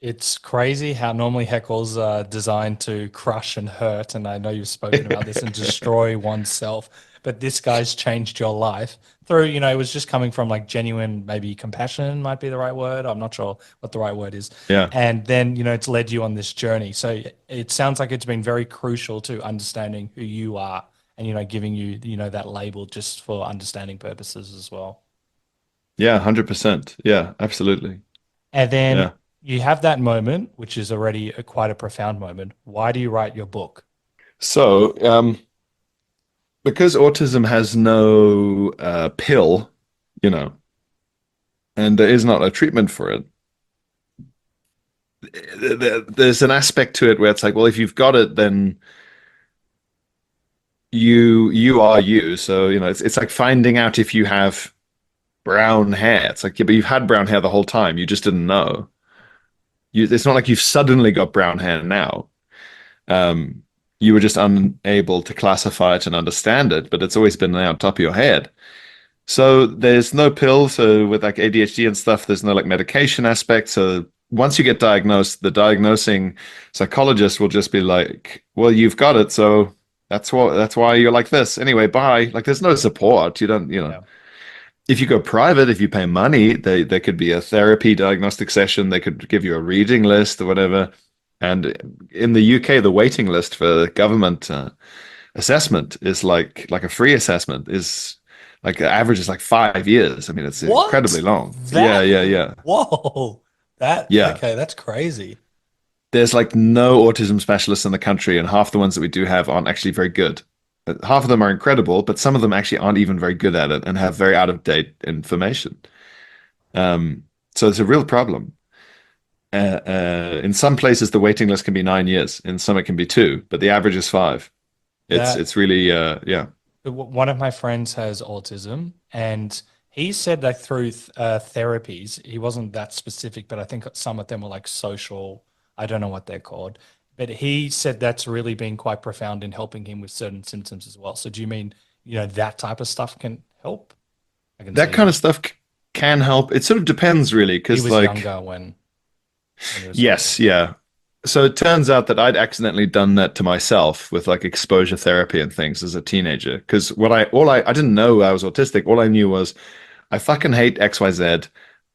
It's crazy how normally heckles are designed to crush and hurt. And I know you've spoken about this and destroy oneself, but this guy's changed your life through, it was just coming from like genuine, maybe compassion might be the right word. I'm not sure what the right word is. Yeah. And then, it's led you on this journey. So it sounds like it's been very crucial to understanding who you are and, giving you, that label just for understanding purposes as well. Yeah, 100%. Yeah, absolutely. And then Yeah. you have that moment, which is already quite a profound moment. Why do you write your book? So, because autism has no pill, you know, and there is not a treatment for it, there's an aspect to it where it's like, well, if you've got it, then you are you. So, it's like finding out if you have brown hair. It's like, yeah, but you've had brown hair the whole time. You just didn't know. It's not like you've suddenly got brown hair now. Um, you were just unable to classify it and understand it, but it's always been there on top of your head. So there's no pill. So with like ADHD and stuff, there's no like medication aspect. So once you get diagnosed, the diagnosing psychologist will just be like, "Well, you've got it, so that's why you're like this. Anyway, bye." Like there's no support. You don't. Yeah. If you go private, if you pay money, there could be a therapy diagnostic session. They could give you a reading list or whatever. And in the UK, the waiting list for government assessment is like a free assessment is like the average is like 5 years. I mean, it's What? incredibly long. That? Yeah. Whoa. Yeah. Okay, that's crazy. There's like no autism specialists in the country, and half the ones that we do have aren't actually very good. Half of them are incredible, but some of them actually aren't even very good at it and have very out of date information. So it's a real problem. In some places, the waiting list can be 9 years. In some, it can be 2, but the average is 5. That It's really yeah. one of my friends has autism, and he said that through therapies, he wasn't that specific, but I think some of them were like social. I don't know what they're called, but he said that's really been quite profound in helping him with certain symptoms as well. So do you mean, that type of stuff can help? I can That see kind of stuff can help. It sort of depends, really, he because was like younger when he was yes, yeah. So it turns out that I'd accidentally done that to myself with like exposure therapy and things as a teenager. Because I didn't know I was autistic. All I knew was I fucking hate XYZ.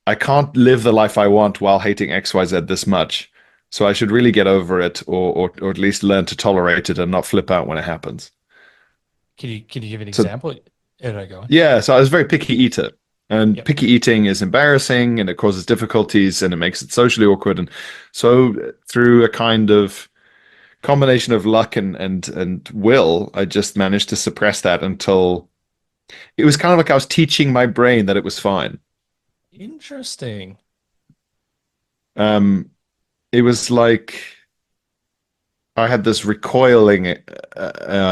I can't live the life I want while hating XYZ this much. So I should really get over it, or at least learn to tolerate it and not flip out when it happens. Can you give an So example? There I go. yeah, so I was a very picky eater. And Yep. picky eating is embarrassing and it causes difficulties and it makes it socially awkward. And so through a kind of combination of luck and will, I just managed to suppress that until it was kind of like I was teaching my brain that it was fine. Interesting. Um, it was like I had this recoiling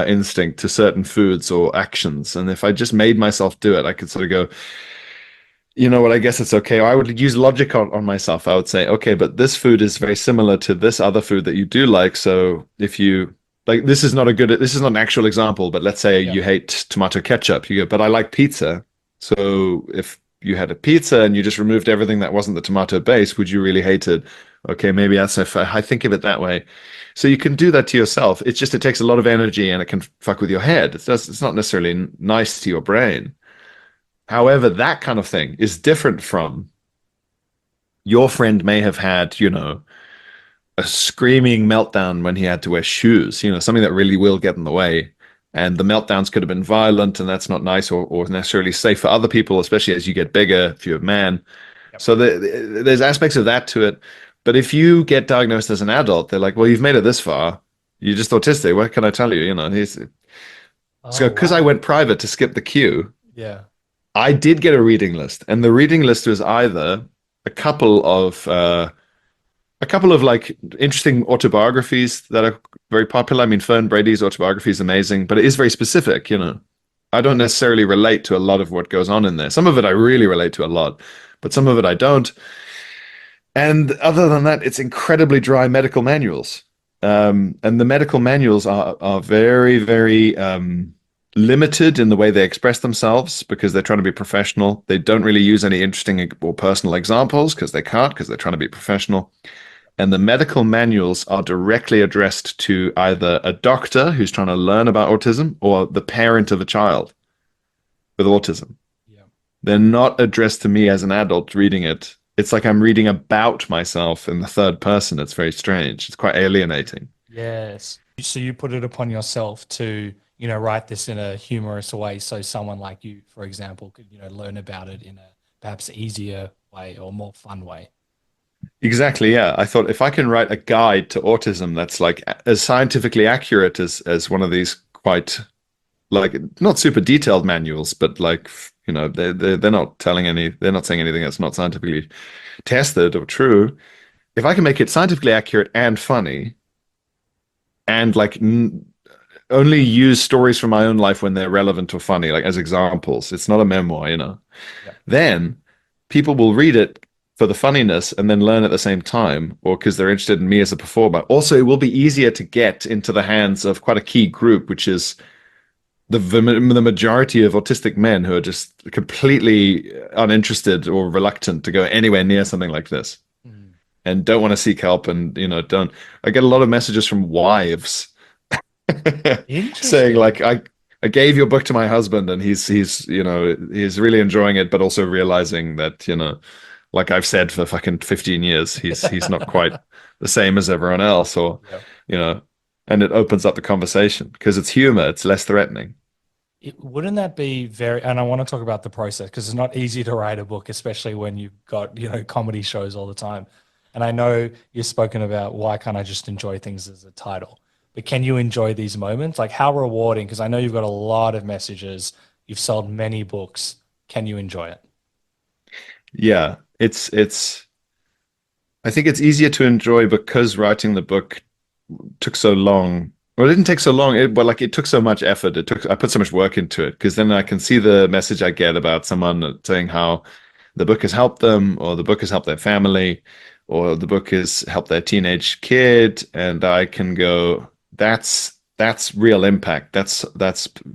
instinct to certain foods or actions, and if I just made myself do it, I could sort of go, you know what, I guess it's okay. Or I would use logic on myself. I would say, okay, but this food is very similar to this other food that you do like. So if you like, this is not an actual example, but let's say Yeah. you hate tomato ketchup. You go, but I like pizza. So if you had a pizza and you just removed everything that wasn't the tomato base, would you really hate it? Okay, maybe that's if I think of it that way. So you can do that to yourself. It's just, it takes a lot of energy and it can fuck with your head. It's not necessarily nice to your brain. However, that kind of thing is different from your friend may have had, a screaming meltdown when he had to wear shoes, something that really will get in the way. And the meltdowns could have been violent, and that's not nice or necessarily safe for other people, especially as you get bigger, if you're a man. Yep. So there's aspects of that to it. But if you get diagnosed as an adult, they're like, well, you've made it this far. You're just autistic. What can I tell you? So Oh, because I wow. went private to skip the queue, Yeah. I did get a reading list, and the reading list was either a couple of like interesting autobiographies that are very popular. I mean, Fern Brady's autobiography is amazing, but it is very specific. I don't necessarily relate to a lot of what goes on in there. Some of it I really relate to a lot, but some of it I don't. And other than that, it's incredibly dry medical manuals. And the medical manuals are very, very limited in the way they express themselves because they're trying to be professional. They don't really use any interesting or personal examples because they can't, because they're trying to be professional. And the medical manuals are directly addressed to either a doctor who's trying to learn about autism or the parent of a child with autism. Yeah. They're not addressed to me as an adult reading it. It's like I'm reading about myself in the third person. It's very strange. It's quite alienating. Yes. So you put it upon yourself to, write this in a humorous way so someone like you, for example, could, learn about it in a perhaps easier way or more fun way. Exactly, yeah. I thought if I can write a guide to autism that's like as scientifically accurate as one of these quite like not super detailed manuals, but like they're not they're not saying anything that's not scientifically tested or true. If I can make it scientifically accurate and funny, and like only use stories from my own life when they're relevant or funny, like as examples, it's not a memoir, Yeah. then people will read it for the funniness and then learn at the same time, or because they're interested in me as a performer. Also, it will be easier to get into the hands of quite a key group, which is the majority of autistic men who are just completely uninterested or reluctant to go anywhere near something like this Mm. and don't want to seek help and don't. I get a lot of messages from wives saying Interesting. like I gave your book to my husband and he's he's really enjoying it, but also realizing that like I've said for fucking 15 years he's not quite the same as everyone else, or Yeah. you know and it opens up the conversation because it's humor, it's less threatening. Wouldn't that be very, and I want to talk about the process because it's not easy to write a book, especially when you've got, comedy shows all the time. And I know you've spoken about why can't I just enjoy things as a title, but can you enjoy these moments? Like how rewarding, because I know you've got a lot of messages, you've sold many books. Can you enjoy it? Yeah, it's I think it's easier to enjoy because writing the book took so long. Well, it didn't take so long, but like it took so much effort. I put so much work into it because then I can see the message I get about someone saying how the book has helped them, or the book has helped their family, or the book has helped their teenage kid, and I can go, that's real impact. That's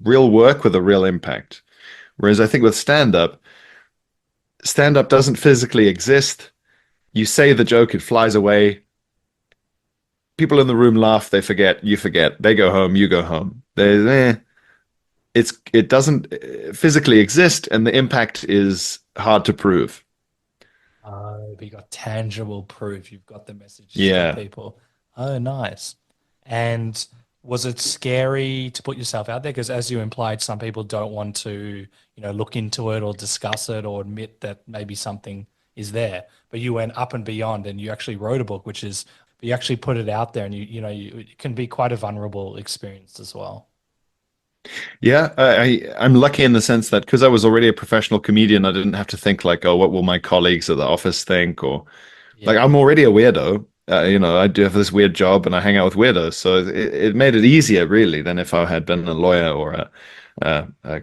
real work with a real impact. Whereas I think with stand up doesn't physically exist. You say the joke, it flies away. People in the room laugh, they forget, you forget. They go home, you go home. It doesn't physically exist, and the impact is hard to prove. But you got tangible proof. You've got the messages to Yeah. people. Oh, nice. And was it scary to put yourself out there? Because as you implied, some people don't want to, look into it or discuss it or admit that maybe something is there. But you went up and beyond and you actually wrote a book, but you actually put it out there and it can be quite a vulnerable experience as well. Yeah, I'm lucky in the sense that because I was already a professional comedian, I didn't have to think like, oh, what will my colleagues at the office think? Or like, Yeah. I'm already a weirdo. I do have this weird job and I hang out with weirdos. So it made it easier, really, than if I had been a lawyer or a, a,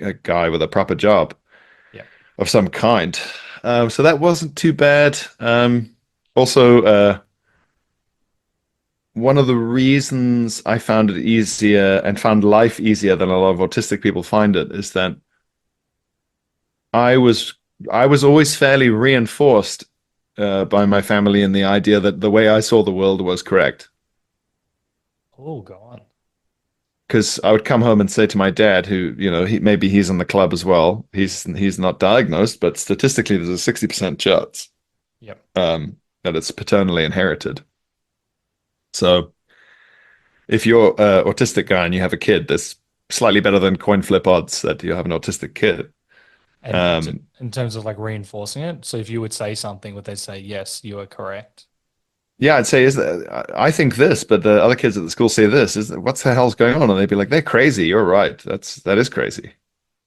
a guy with a proper job Yeah. of some kind. So that wasn't too bad. Also, one of the reasons I found it easier and found life easier than a lot of autistic people find it is that I was I was always fairly reinforced by my family in the idea that the way I saw the world was correct. Oh, go on. Because I would come home and say to my dad, who maybe he's in the club as well. He's not diagnosed, but statistically, there's a 60% chance Yep. that it's paternally inherited. So if you're an autistic guy and you have a kid, there's slightly better than coin flip odds that you have an autistic kid. And Um, in terms of like reinforcing it, so if you would say something, would they say, yes, you are correct? yeah, I'd say is that I think this, but the other kids at the school say this. What's the hell's going on? And they'd be like, they're crazy. You're right. That is crazy.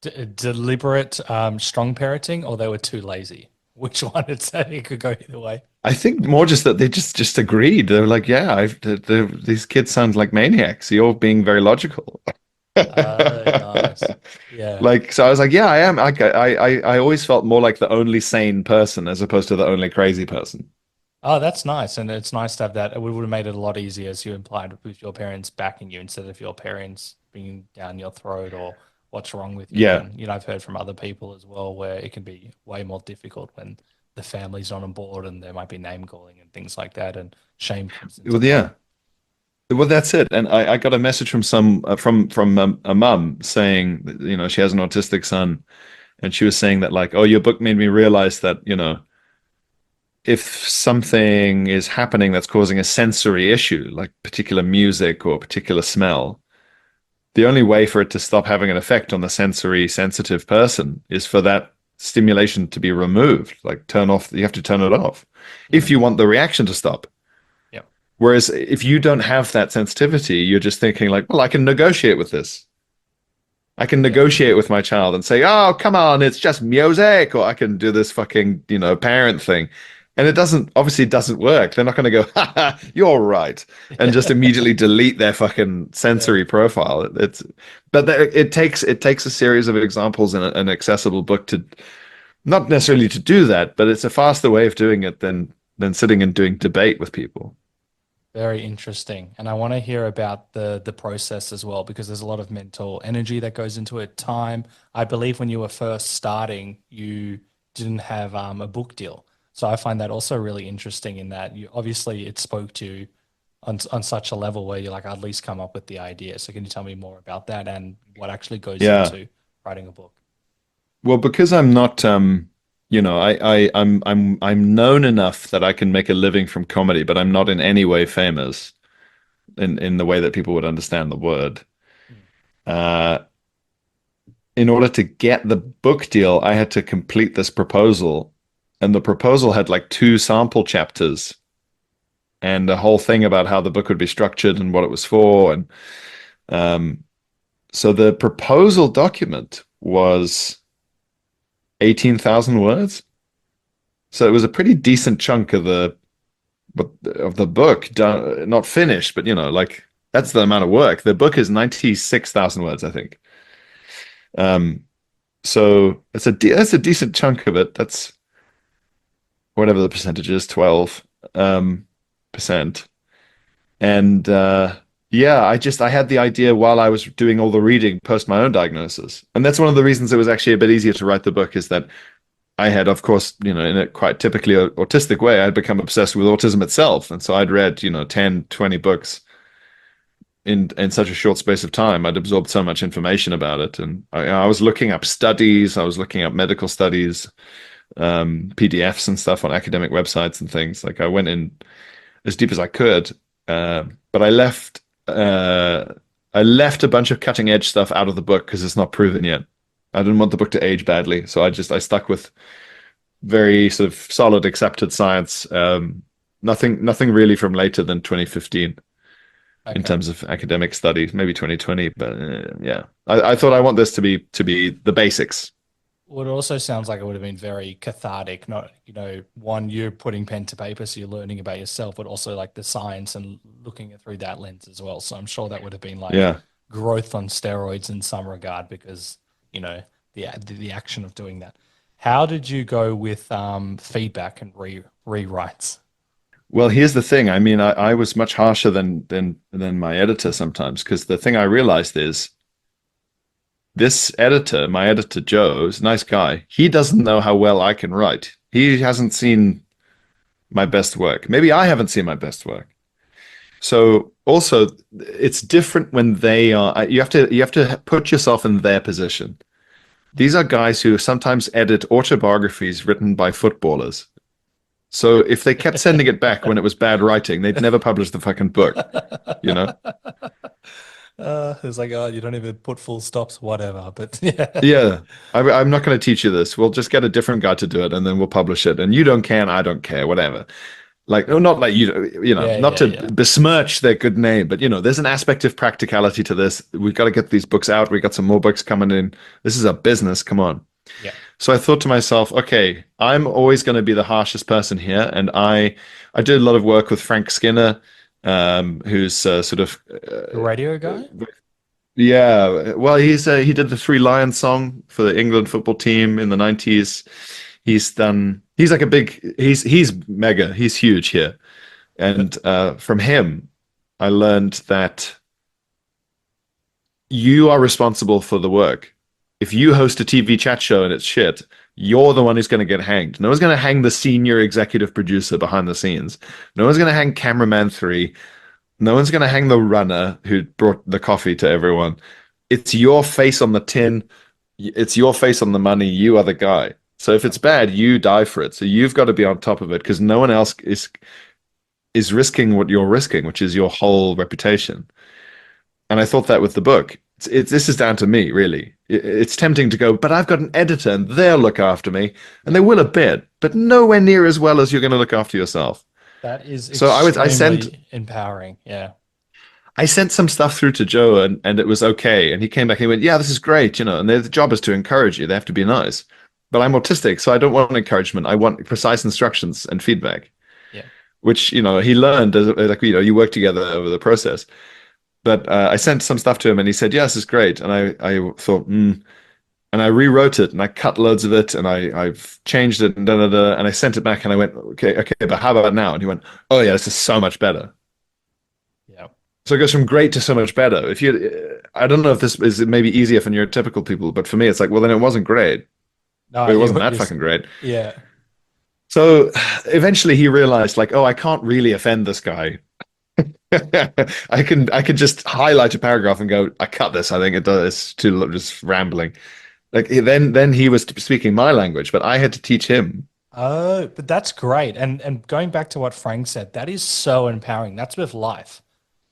Deliberate, strong parenting, or they were too lazy? Which one? It could go either way. I think more just that they just agreed. They were like, yeah, these kids sound like maniacs. You're being very logical. Nice. Yeah. Like, so I was like, yeah, I am. I always felt more like the only sane person as opposed to the only crazy person. Oh, that's nice. And it's nice to have that. It would have made it a lot easier, as you implied, with your parents backing you instead of your parents bringing down your throat or what's wrong with you. Yeah, And, I've heard from other people as well where it can be way more difficult when the family's not on board and there might be name calling and things like that, and shame comes into Well, play. yeah. Well, that's it. And I got a message from a mum saying that, she has an autistic son, and she was saying that like, oh, your book made me realize that, if something is happening that's causing a sensory issue, like particular music or particular smell, the only way for it to stop having an effect on the sensory sensitive person is for that stimulation to be removed. Like you have to turn it off if you want the reaction to stop. Yep. Whereas if you don't have that sensitivity, you're just thinking like, well, I can negotiate with this. I can negotiate with my child and say, oh, come on, it's just music. Or I can do this fucking, parent thing. And it obviously doesn't work. They're not going to go, ha ha, you're right. And just immediately delete their fucking sensory profile. But it takes a series of examples in an accessible book to, not necessarily to do that, but it's a faster way of doing it than sitting and doing debate with people. Very interesting. And I want to hear about the process as well, because there's a lot of mental energy that goes into it, time. I believe when you were first starting, you didn't have a book deal. So I find that also really interesting in that obviously it spoke to you on such a level where you're like, I'd at least come up with the idea. So can you tell me more about that and what actually goes into writing a book? Well, because I'm not, I'm known enough that I can make a living from comedy, but I'm not in any way famous in the way that people would understand the word. In order to get the book deal, I had to complete this proposal, and the proposal had like 2 sample chapters and a whole thing about how the book would be structured and what it was for. And so the proposal document was 18,000 words. So it was a pretty decent chunk of the book done, not finished, but like that's the amount of work. The book is 96,000 words, I think. So that's a decent chunk of it. That's whatever the percentage is, 12%. And I had the idea while I was doing all the reading post my own diagnosis. And that's one of the reasons it was actually a bit easier to write the book, is that I had, of course, in a quite typically autistic way, I'd become obsessed with autism itself. And so I'd read, 10, 20 books in such a short space of time. I'd absorbed so much information about it. And I was looking up studies. I was looking up medical studies, PDFs and stuff on academic websites and things. Like I went in as deep as I could. But I left a bunch of cutting edge stuff out of the book because it's not proven yet. I didn't want the book to age badly, so I stuck with very sort of solid accepted science. Nothing really from later than 2015 in terms of academic studies, maybe 2020. But I thought I want this to be the basics. Well, it also sounds like it would have been very cathartic. Not, one, you're putting pen to paper, so you're learning about yourself, but also like the science and looking it through that lens as well. So I'm sure that would have been like growth on steroids in some regard, because the action of doing that. How did you go with feedback and rewrites? Well, here's the thing. I mean, I was much harsher than my editor sometimes, because the thing I realized is this editor, my editor Joe, is a nice guy. He doesn't know how well I can write. He hasn't seen my best work. Maybe I haven't seen my best work. So also, it's different when they are. You have to put yourself in their position. These are guys who sometimes edit autobiographies written by footballers. So if they kept sending it back when it was bad writing, they'd never publish the fucking book. It's like, oh, you don't even put full stops, whatever. But yeah, I'm not going to teach you this. We'll just get a different guy to do it, and then we'll publish it. And you don't care, and I don't care, whatever. Like, not like not to besmirch their good name, but there's an aspect of practicality to this. We've got to get these books out. We got some more books coming in. This is a business. Come on. Yeah. So I thought to myself, okay, I'm always going to be the harshest person here, and I did a lot of work with Frank Skinner, who's sort of the radio guy. Yeah, well, he did the Three Lions song for the England football team in the 90s. He's mega, he's huge here. And from him, I learned that you are responsible for the work. If you host a TV chat show and it's shit, you're the one who's going to get hanged. No one's going to hang the senior executive producer behind the scenes. No one's going to hang cameraman 3. No one's going to hang the runner who brought the coffee to everyone. It's your face on the tin. It's your face on the money. You are the guy. So if it's bad, you die for it. So you've got to be on top of it because no one else is risking what you're risking, which is your whole reputation. And I thought that with the book. This is down to me, really. It's tempting to go, but I've got an editor and they'll look after me. And they will a bit, but nowhere near as well as you're going to look after yourself. That is I sent empowering. Yeah. I sent some stuff through to Joe and it was okay. And he came back and he went, yeah, this is great, and their job is to encourage you. They have to be nice. But I'm autistic, so I don't want encouragement. I want precise instructions and feedback. Yeah. Which, he learned as you work together over the process. But I sent some stuff to him and he said, yeah, this is great. And I thought, and I rewrote it and I cut loads of it and I've changed it and and I sent it back and I went, okay, but how about now? And he went, oh yeah, this is so much better. Yeah. So it goes from great to so much better. I don't know if this is maybe easier for neurotypical people, but for me, it's like, well, then it wasn't great. No, it wasn't that fucking great. Yeah. So eventually he realized, like, oh, I can't really offend this guy. I can just highlight a paragraph and go, I cut this. I think it's too just rambling. Like then he was speaking my language, but I had to teach him. Oh, but that's great. And going back to what Frank said, that is so empowering. That's with life.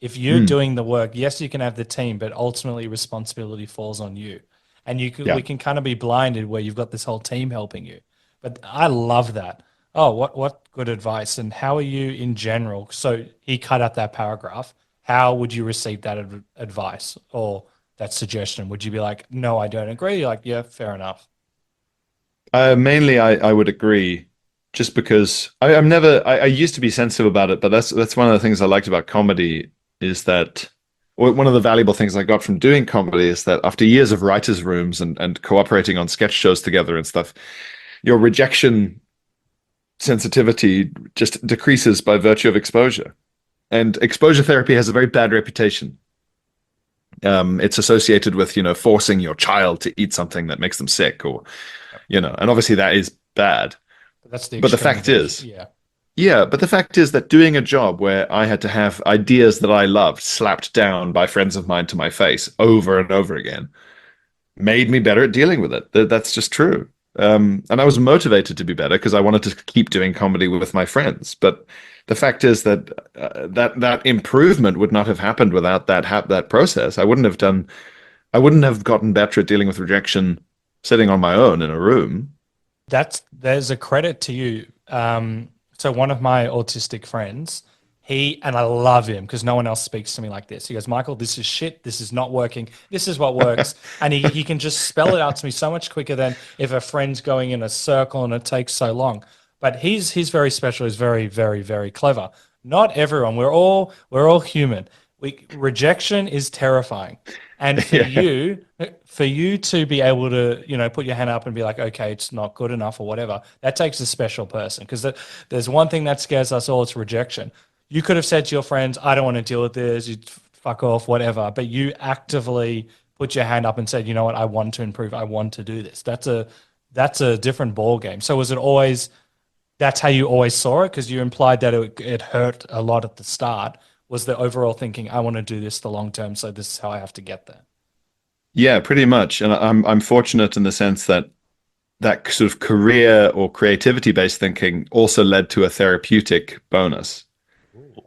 If you're doing the work, yes, you can have the team, but ultimately responsibility falls on you. And we can kind of be blinded where you've got this whole team helping you. But I love that. Oh, what good advice. And how are you in general? So he cut out that paragraph. How would you receive that advice or that suggestion? Would you be like, no, I don't agree? You're like, yeah, fair enough. Mainly, I would agree, just because I used to be sensitive about it, but that's one of the things I liked about comedy is that one of the valuable things I got from doing comedy is that after years of writers' rooms and cooperating on sketch shows together and stuff, your rejection sensitivity just decreases by virtue of exposure. And exposure therapy has a very bad reputation. It's associated with, forcing your child to eat something that makes them sick or, and obviously that is bad. But the fact is, yeah. Yeah, but the fact is that doing a job where I had to have ideas that I loved slapped down by friends of mine to my face over and over again made me better at dealing with it. That's just true. And I was motivated to be better because I wanted to keep doing comedy with my friends. But the fact is that that improvement would not have happened without that process. I wouldn't have gotten better at dealing with rejection sitting on my own in a room. There's a credit to you. So one of my autistic friends, and I love him because no one else speaks to me like this. He goes, Michael, this is shit. This is not working. This is what works. And he can just spell it out to me so much quicker than if a friend's going in a circle and it takes so long. But he's very special. He's very, very, very clever. Not everyone. We're all human. Rejection is terrifying. And for you to be able to, put your hand up and be like, okay, it's not good enough or whatever, that takes a special person. Because there's one thing that scares us all, it's rejection. You could have said to your friends, I don't want to deal with this, you fuck off, whatever. But you actively put your hand up and said, you know what, I want to improve, I want to do this. That's a different ball game. So was it always, that's how you always saw it? Because you implied that it hurt a lot at the start. Was the overall thinking, I want to do this the long term, so this is how I have to get there? Yeah, pretty much. And I'm fortunate in the sense that sort of career or creativity based thinking also led to a therapeutic bonus. Ooh.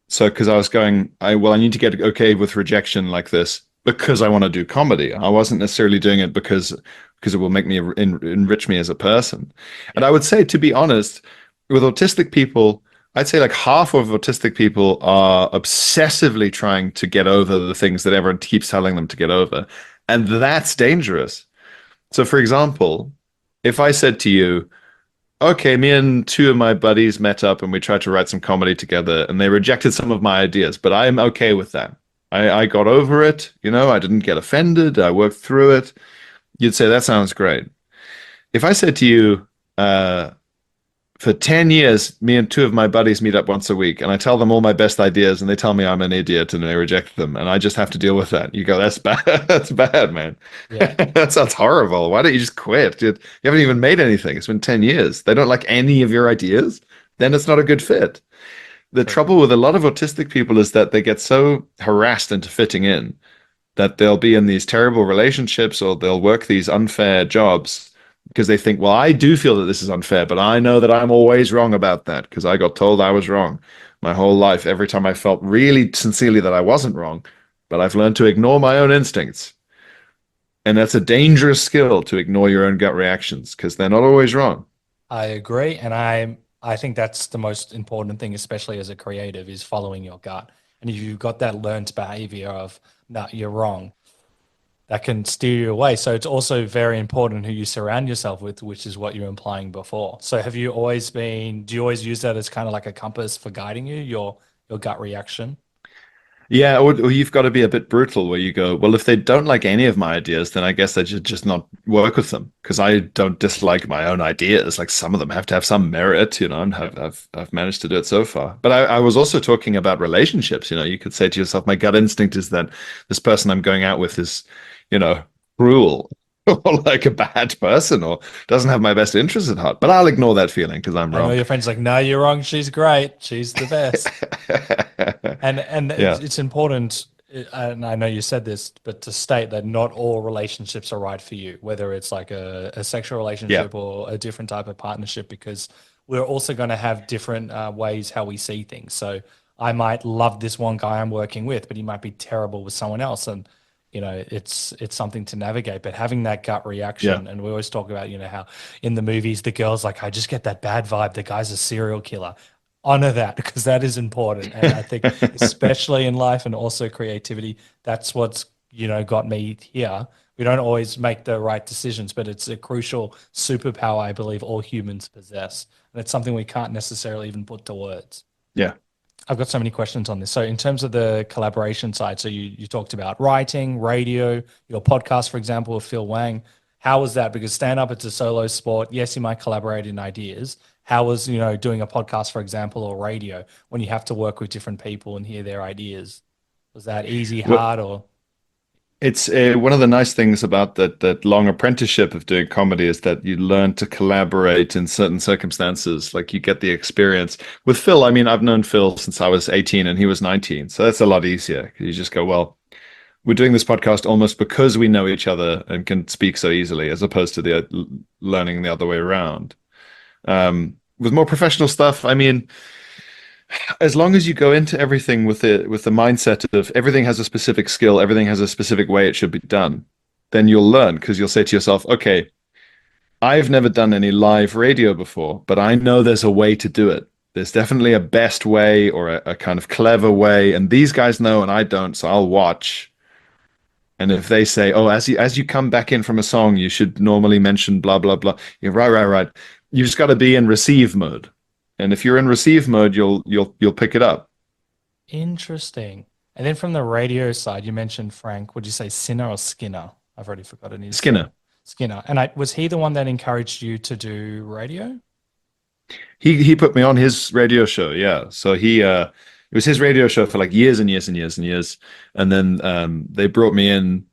So because I was going, I need to get okay with rejection like this because I want to do comedy. I wasn't necessarily doing it because it will make me enrich me as a person. And I would say, to be honest, with autistic people, I'd say like half of autistic people are obsessively trying to get over the things that everyone keeps telling them to get over. And that's dangerous. So for example, if I said to you, okay, me and two of my buddies met up and we tried to write some comedy together and they rejected some of my ideas, but I'm okay with that. I got over it. I didn't get offended. I worked through it. You'd say, that sounds great. If I said to you, For 10 years, me and two of my buddies meet up once a week, and I tell them all my best ideas, and they tell me I'm an idiot and they reject them, and I just have to deal with that. You go, that's bad. That's bad, man. Yeah. That sounds horrible. Why don't you just quit? Dude, you haven't even made anything. It's been 10 years. They don't like any of your ideas, then it's not a good fit. The trouble with a lot of autistic people is that they get so harassed into fitting in that they'll be in these terrible relationships or they'll work these unfair jobs because they think, well, I do feel that this is unfair, but I know that I'm always wrong about that because I got told I was wrong my whole life. Every time I felt really sincerely that I wasn't wrong, but I've learned to ignore my own instincts. And that's a dangerous skill, to ignore your own gut reactions because they're not always wrong. I agree, and I think that's the most important thing, especially as a creative, is following your gut. And if you've got that learned behavior of, no, you're wrong, that can steer you away. So it's also very important who you surround yourself with, which is what you're implying before. So do you always use that as kind of like a compass for guiding you, your gut reaction? Yeah, or you've got to be a bit brutal where you go, well, if they don't like any of my ideas, then I guess I should just not work with them because I don't dislike my own ideas. Like some of them have to have some merit, and I've managed to do it so far. But I was also talking about relationships. You could say to yourself, my gut instinct is that this person I'm going out with is, cruel or like a bad person or doesn't have my best interests at heart. But I'll ignore that feeling because I'm I know wrong. your friend's like, no, you're wrong. She's great. She's the best. And Yeah. it's important, and I know you said this, but to state that not all relationships are right for you, whether it's like a sexual relationship or a different type of partnership, because we're also going to have different ways how we see things. So I might love this one guy I'm working with, but he might be terrible with someone else. And it's something to navigate, but having that gut reaction. And we always talk about, how in the movies, the girl's like, I just get that bad vibe. The guy's a serial killer. Honor that, because that is important. And I think especially in life and also creativity, that's what's, got me here. We don't always make the right decisions, but it's a crucial superpower I believe all humans possess. And it's something we can't necessarily even put to words. Yeah. I've got so many questions on this. So in terms of the collaboration side, so you talked about writing, radio, your podcast, for example, with Phil Wang. How was that? Because stand-up, it's a solo sport. Yes, you might collaborate in ideas. How was, doing a podcast, for example, or radio when you have to work with different people and hear their ideas? Was that easy, hard, or? It's one of the nice things about that long apprenticeship of doing comedy is that you learn to collaborate in certain circumstances. Like you get the experience. With Phil, I mean, I've known Phil since I was 18 and he was 19. So that's a lot easier. You just go, well, we're doing this podcast almost because we know each other and can speak so easily, as opposed to the learning the other way around. With more professional stuff, I mean, as long as you go into everything with the mindset of everything has a specific skill, everything has a specific way it should be done, then you'll learn because you'll say to yourself, okay, I've never done any live radio before, but I know there's a way to do it. There's definitely a best way or a kind of clever way, and these guys know and I don't, so I'll watch. And if they say, oh, as you come back in from a song, you should normally mention blah, blah, blah. You're right. You just got to be in receive mode. And if you're in receive mode, you'll pick it up. Interesting. And then from the radio side, you mentioned Frank. Would you say Sinner or Skinner? I've already forgotten his Skinner. name. Skinner. And was he the one that encouraged you to do radio? He put me on his radio show, yeah. So it was his radio show for like years and years and years and years. And then they brought me in.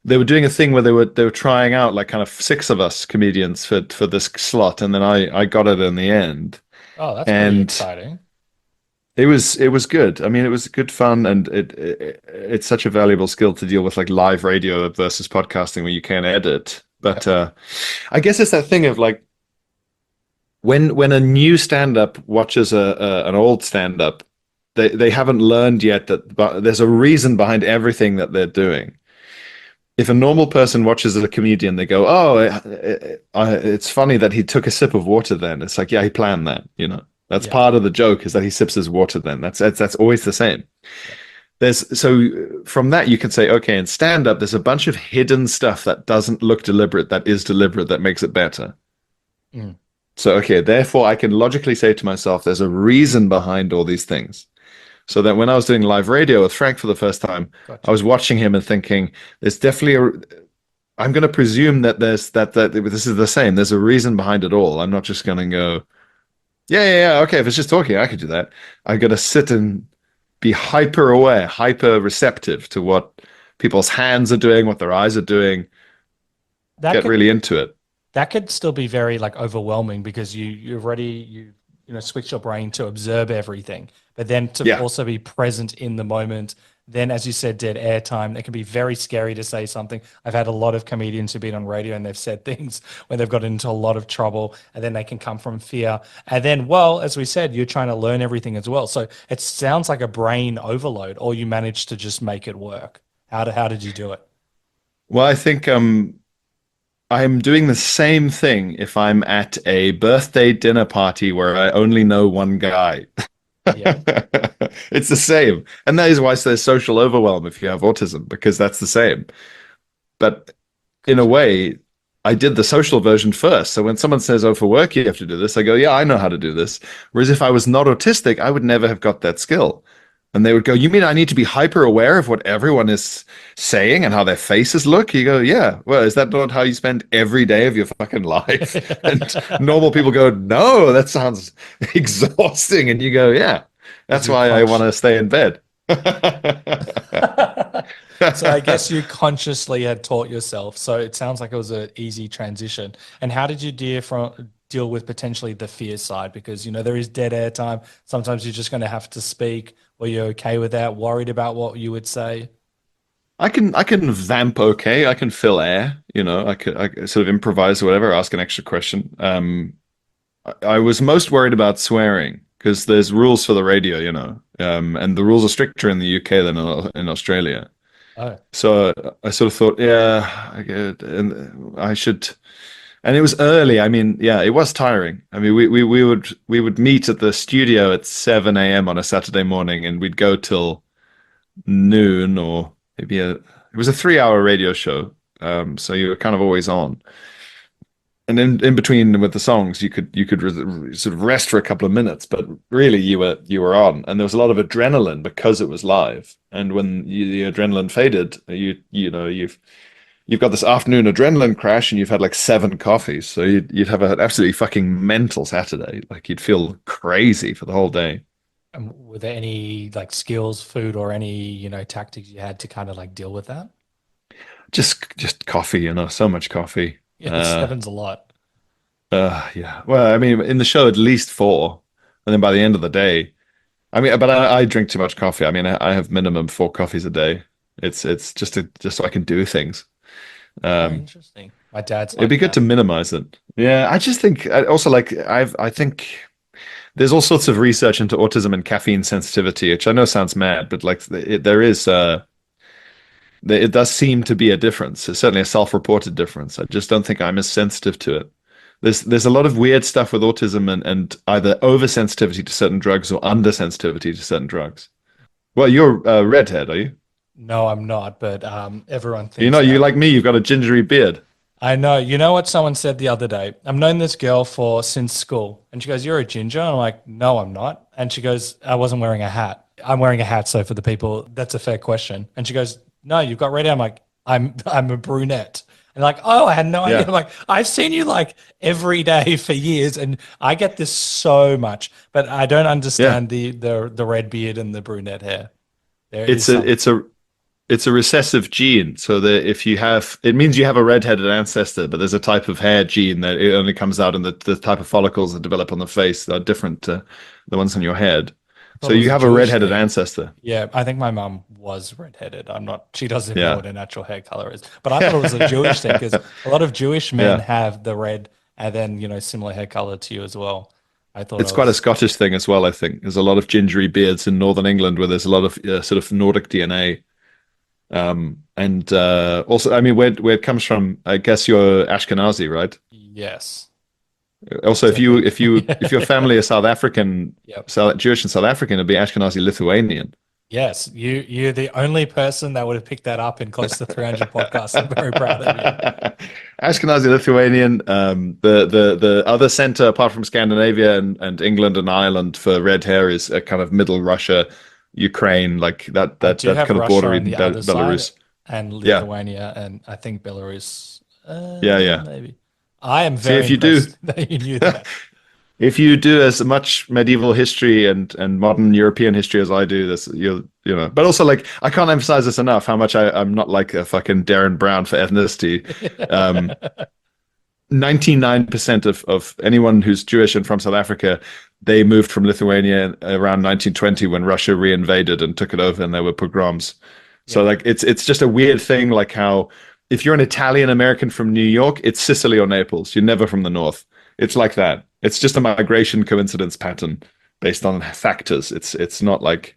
They were doing a thing where they were trying out like kind of 6 of us comedians for this slot, and then I got it in the end. Oh, that's pretty exciting. It was good. I mean, it was good fun, and it's such a valuable skill to deal with like live radio versus podcasting where you can edit. But I guess it's that thing of like when a new stand-up watches an old stand-up, they haven't learned yet that there's a reason behind everything that they're doing. If a normal person watches a comedian, they go, "Oh, it's funny that he took a sip of water." Then it's like, yeah, he planned that. That's part of the joke is that he sips his water. Then that's always the same. So from that you can say, okay, in stand up, there's a bunch of hidden stuff that doesn't look deliberate, that is deliberate, that makes it better. Mm. So okay, therefore I can logically say to myself, there's a reason behind all these things. So that when I was doing live radio with Frank for the first time, Gotcha. I was watching him and thinking, there's definitely I'm going to presume that there's that this is the same. There's a reason behind it all. I'm not just going to go, Yeah. Okay, if it's just talking, I could do that. I got to sit and be hyper aware, hyper receptive to what people's hands are doing, what their eyes are doing, That get could really into it. that could still be very like overwhelming because you've already switch your brain to observe everything, but then to Yeah. also be present in the moment. Then, as you said, dead air time. It can be very scary to say something. I've had a lot of comedians who've been on radio and they've said things when they've got into a lot of trouble, and then they can come from fear. And then, well, as we said, you're trying to learn everything as well. So it sounds like a brain overload, or you managed to just make it work. How did you do it? Well, I think I'm doing the same thing if I'm at a birthday dinner party where I only know one guy. Yeah. It's the same. And that is why there's social overwhelm if you have autism, because that's the same. But in a way, I did the social version first. So when someone says, "Oh, for work you have to do this," I go, "Yeah, I know how to do this." Whereas if I was not autistic, I would never have got that skill. And they would go, "You mean I need to be hyper aware of what everyone is saying and how their faces look?" You go, "Yeah. Well, is that not how you spend every day of your fucking life?" And normal people go, "No, that sounds exhausting." And you go, "Yeah, Because that's you why I want punch. to stay in bed." So I guess you consciously had taught yourself. So it sounds like it was an easy transition. And how did you deal with potentially the fear side? Because there is dead air time. Sometimes you're just going to have to speak. Were you okay with that? Worried about what you would say? I can vamp okay. I can fill air, I sort of improvise or whatever, ask an extra question. I was most worried about swearing because there's rules for the radio, and the rules are stricter in the UK than in Australia. Oh, So I sort of thought, yeah, and I should. And it was early. I mean, yeah, it was tiring. I mean, we would meet at the studio at 7 a.m. on a Saturday morning, and we'd go till noon or maybe it was a 3 hour radio show. So you were kind of always on. And in between with the songs, you could sort of rest for a couple of minutes, but really you were on, and there was a lot of adrenaline because it was live. And when the adrenaline faded, you've got this afternoon adrenaline crash, and you've had like 7 coffees, so you'd have an absolutely fucking mental Saturday. Like you'd feel crazy for the whole day. and were there any like skills, food, or any, tactics you had to kind of like deal with that? Just coffee, so much coffee. Yeah, seven's a lot. Yeah. Well, I mean, in the show, at least 4, and then by the end of the day, I mean, but I drink too much coffee. I mean, I have minimum 4 coffees a day. It's just so I can do things. Oh, Um, interesting. My dad's it'd like be good that. to minimize it. Yeah, I just think also like I think there's all sorts of research into autism and caffeine sensitivity, which I know sounds mad, but like there is it does seem to be a difference. It's certainly a self-reported difference. I just don't think I'm as sensitive to it. There's a lot of weird stuff with autism and either oversensitivity to certain drugs or undersensitivity to certain drugs. Well, you're a redhead, are you? No, I'm not, but everyone You thinks know, you that. like me, you've got a gingery beard. I know. You know what someone said the other day? I've known this girl for since school. And she goes, "You're a ginger." And I'm like, "No, I'm not." And she goes, "I wasn't wearing a hat." I'm wearing a hat, so for the people, that's a fair question. And she goes, "No, you've got red hair." I'm like, I'm a brunette. And like, "Oh, I had no idea." Yeah, I'm like, "I've seen you like every day for years, and I get this so much, but I don't yeah. understand the red beard and the brunette hair. There is It's a something." it's a it's a recessive gene. So that if you have, it means you have a redheaded ancestor, but there's a type of hair gene that it only comes out in the type of follicles that develop on the face that are different to the ones on your head. I thought So it was you a have a Jewish redheaded thing. ancestor. Yeah, I think my mum was redheaded. I'm not, she doesn't even know Yeah. what her natural hair color is. But I thought it was a Jewish thing because a lot of Jewish men Yeah. have the red and then, similar hair color to you as well. I thought I It's quite a was, Scottish thing as well, I think. There's a lot of gingery beards in Northern England where there's a lot of sort of Nordic DNA. And also, I mean, where it comes from, I guess you're Ashkenazi, right? yes, Also, it's if a you big, if you if your family is South African, yep. Jewish and South African, it'd be Ashkenazi Lithuanian. Yes, you're the only person that would have picked that up in close to 300 podcasts. I'm very proud of you. Ashkenazi Lithuanian. The other center apart from Scandinavia and England and Ireland for red hair is a kind of middle Russia, Ukraine, like that I that do that have kind of Russia border on in the other side Belarus. and Yeah, Lithuania and I think Belarus, yeah. maybe. I am See very if you do. impressed that you knew that. if you do as much medieval history and modern European history as I do, this you know. But also, like, I can't emphasize this enough how much I'm not like a fucking Darren Brown for ethnicity. 99% of anyone who's Jewish and from South Africa, they moved from Lithuania around 1920 when Russia reinvaded and took it over, and there were pogroms. So like it's just a weird thing, like how if you're an Italian American from New York, it's Sicily or Naples. You're never from the north. It's like that. It's just a migration coincidence pattern based on factors. It's not like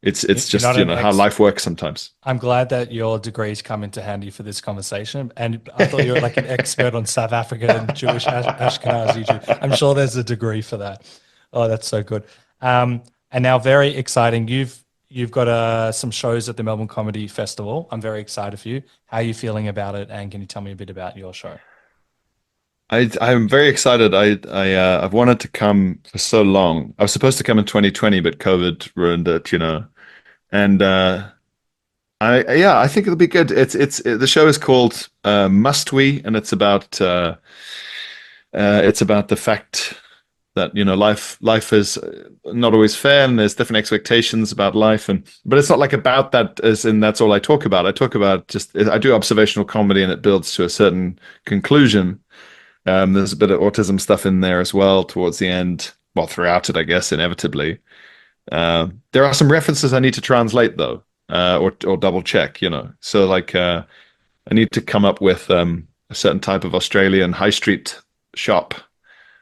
it's just how life works sometimes. I'm glad that your degrees come into handy for this conversation. And I thought you were like an expert on South African and Jewish Ashkenazi Jew. I'm sure there's a degree for that. Oh, that's so good. And now, very exciting. You've got some shows at the Melbourne Comedy Festival. I'm very excited for you. How are you feeling about it? And can you tell me a bit about your show? I'm very excited. I've wanted to come for so long. I was supposed to come in 2020, but COVID ruined it, you know. And I think it'll be good. The show is called Must We, and it's about the fact that, you know, life is not always fair, and there's different expectations about life, but it's not like about that as in that's all I talk about. I talk about I do observational comedy, and it builds to a certain conclusion. There's a bit of autism stuff in there as well towards the end. Well, throughout it, I guess, inevitably. There are some references I need to translate though, or double check, you know. So like, I need to come up with a certain type of Australian high street shop.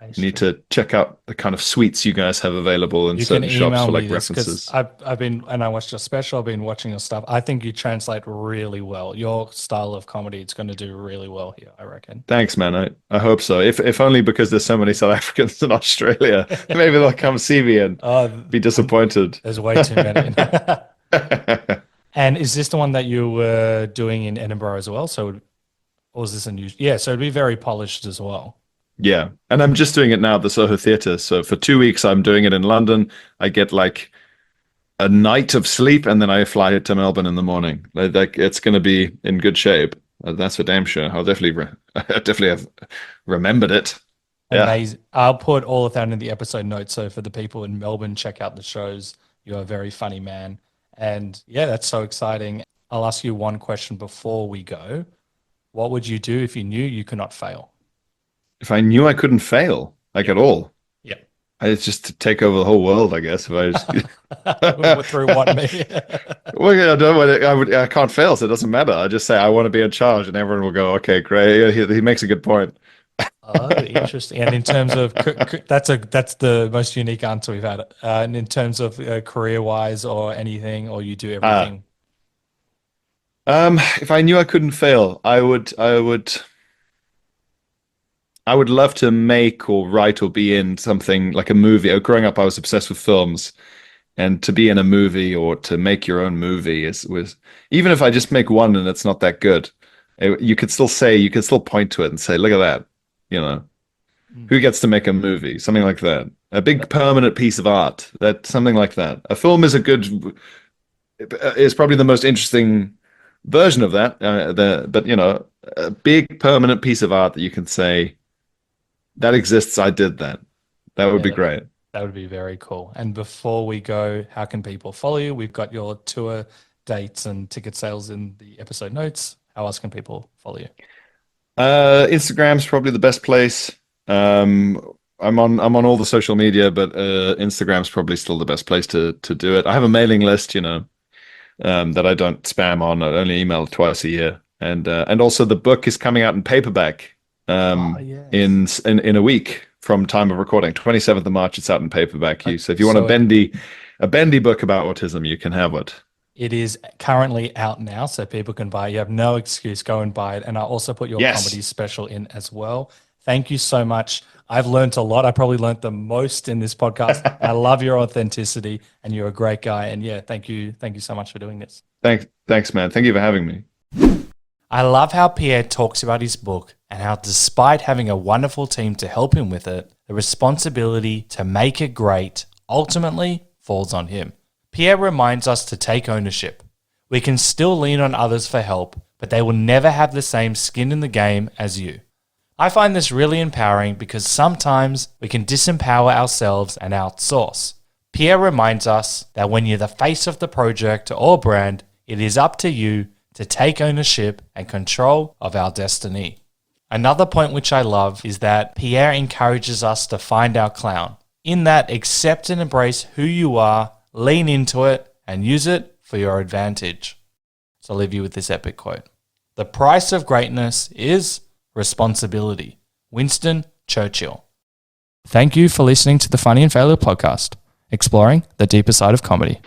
I need to check out the kind of sweets you guys have available in certain shops for like references. I've been, and I watched your special. I've been watching your stuff. I think you translate really well. Your style of comedy, it's going to do really well here, I reckon. Thanks, man. I hope so. If only because there's so many South Africans in Australia. Maybe they'll come see me and be disappointed. There's way too many. And is this the one that you were doing in Edinburgh as well? So, or is this a new? Yeah, so it'd be very polished as well. Yeah, and I'm just doing it now at the Soho Theatre. So for 2 weeks, I'm doing it in London. I get like a night of sleep, and then I fly to Melbourne in the morning. Like it's going to be in good shape. That's for damn sure. I definitely have remembered it. Amazing. Yeah. I'll put all of that in the episode notes. So for the people in Melbourne, check out the shows. You're a very funny man. And yeah, that's so exciting. I'll ask you one question before we go. What would you do if you knew you could not fail? If I knew I couldn't fail, like at all. Yeah. It's just to take over the whole world, I guess. If I just through what me? Well, I can't fail, so it doesn't matter. I just say I want to be in charge, and everyone will go, "Okay, great." He makes a good point. Oh, interesting. And in terms of that's the most unique answer we've had. And in terms of career-wise or anything, or you do everything. If I knew I couldn't fail, I would love to make or write or be in something like a movie. Growing up, I was obsessed with films, and to be in a movie or to make your own movie was even if I just make one and it's not that good, you could still point to it and say, "Look at that," you know. Who gets to make a movie? Something like that. A big permanent piece of art. Something like that. A film is probably the most interesting version of that. But you know, a big permanent piece of art that you can say, that exists. I did that. That would be great. That would be very cool. And before we go, how can people follow you? We've got your tour dates and ticket sales in the episode notes. How else can people follow you? Instagram's probably the best place. I'm on all the social media, but Instagram's probably still the best place to do it. I have a mailing list, you know, that I don't spam on. I only email twice a year, and also the book is coming out in paperback. Yes. In a week from time of recording, 27th of March, it's out in paperback. So if you want a bendy book about autism, you can have it. It is currently out now, so people can buy it. You have no excuse. Go and buy it. And I'll also put your comedy special in as well. Thank you so much. I've learned a lot. I probably learned the most in this podcast. I love your authenticity, and you're a great guy. And yeah, thank you. Thank you so much for doing this. Thanks, man. Thank you for having me. I love how Pierre talks about his book and how despite having a wonderful team to help him with it, the responsibility to make it great ultimately falls on him. Pierre reminds us to take ownership. We can still lean on others for help, but they will never have the same skin in the game as you. I find this really empowering because sometimes we can disempower ourselves and outsource. Pierre reminds us that when you're the face of the project or brand, it is up to you to take ownership and control of our destiny. Another point which I love is that Pierre encourages us to find our clown. In that, accept and embrace who you are, lean into it, and use it for your advantage. So I'll leave you with this epic quote. The price of greatness is responsibility. Winston Churchill. Thank you for listening to the Funny and Failure podcast, exploring the deeper side of comedy.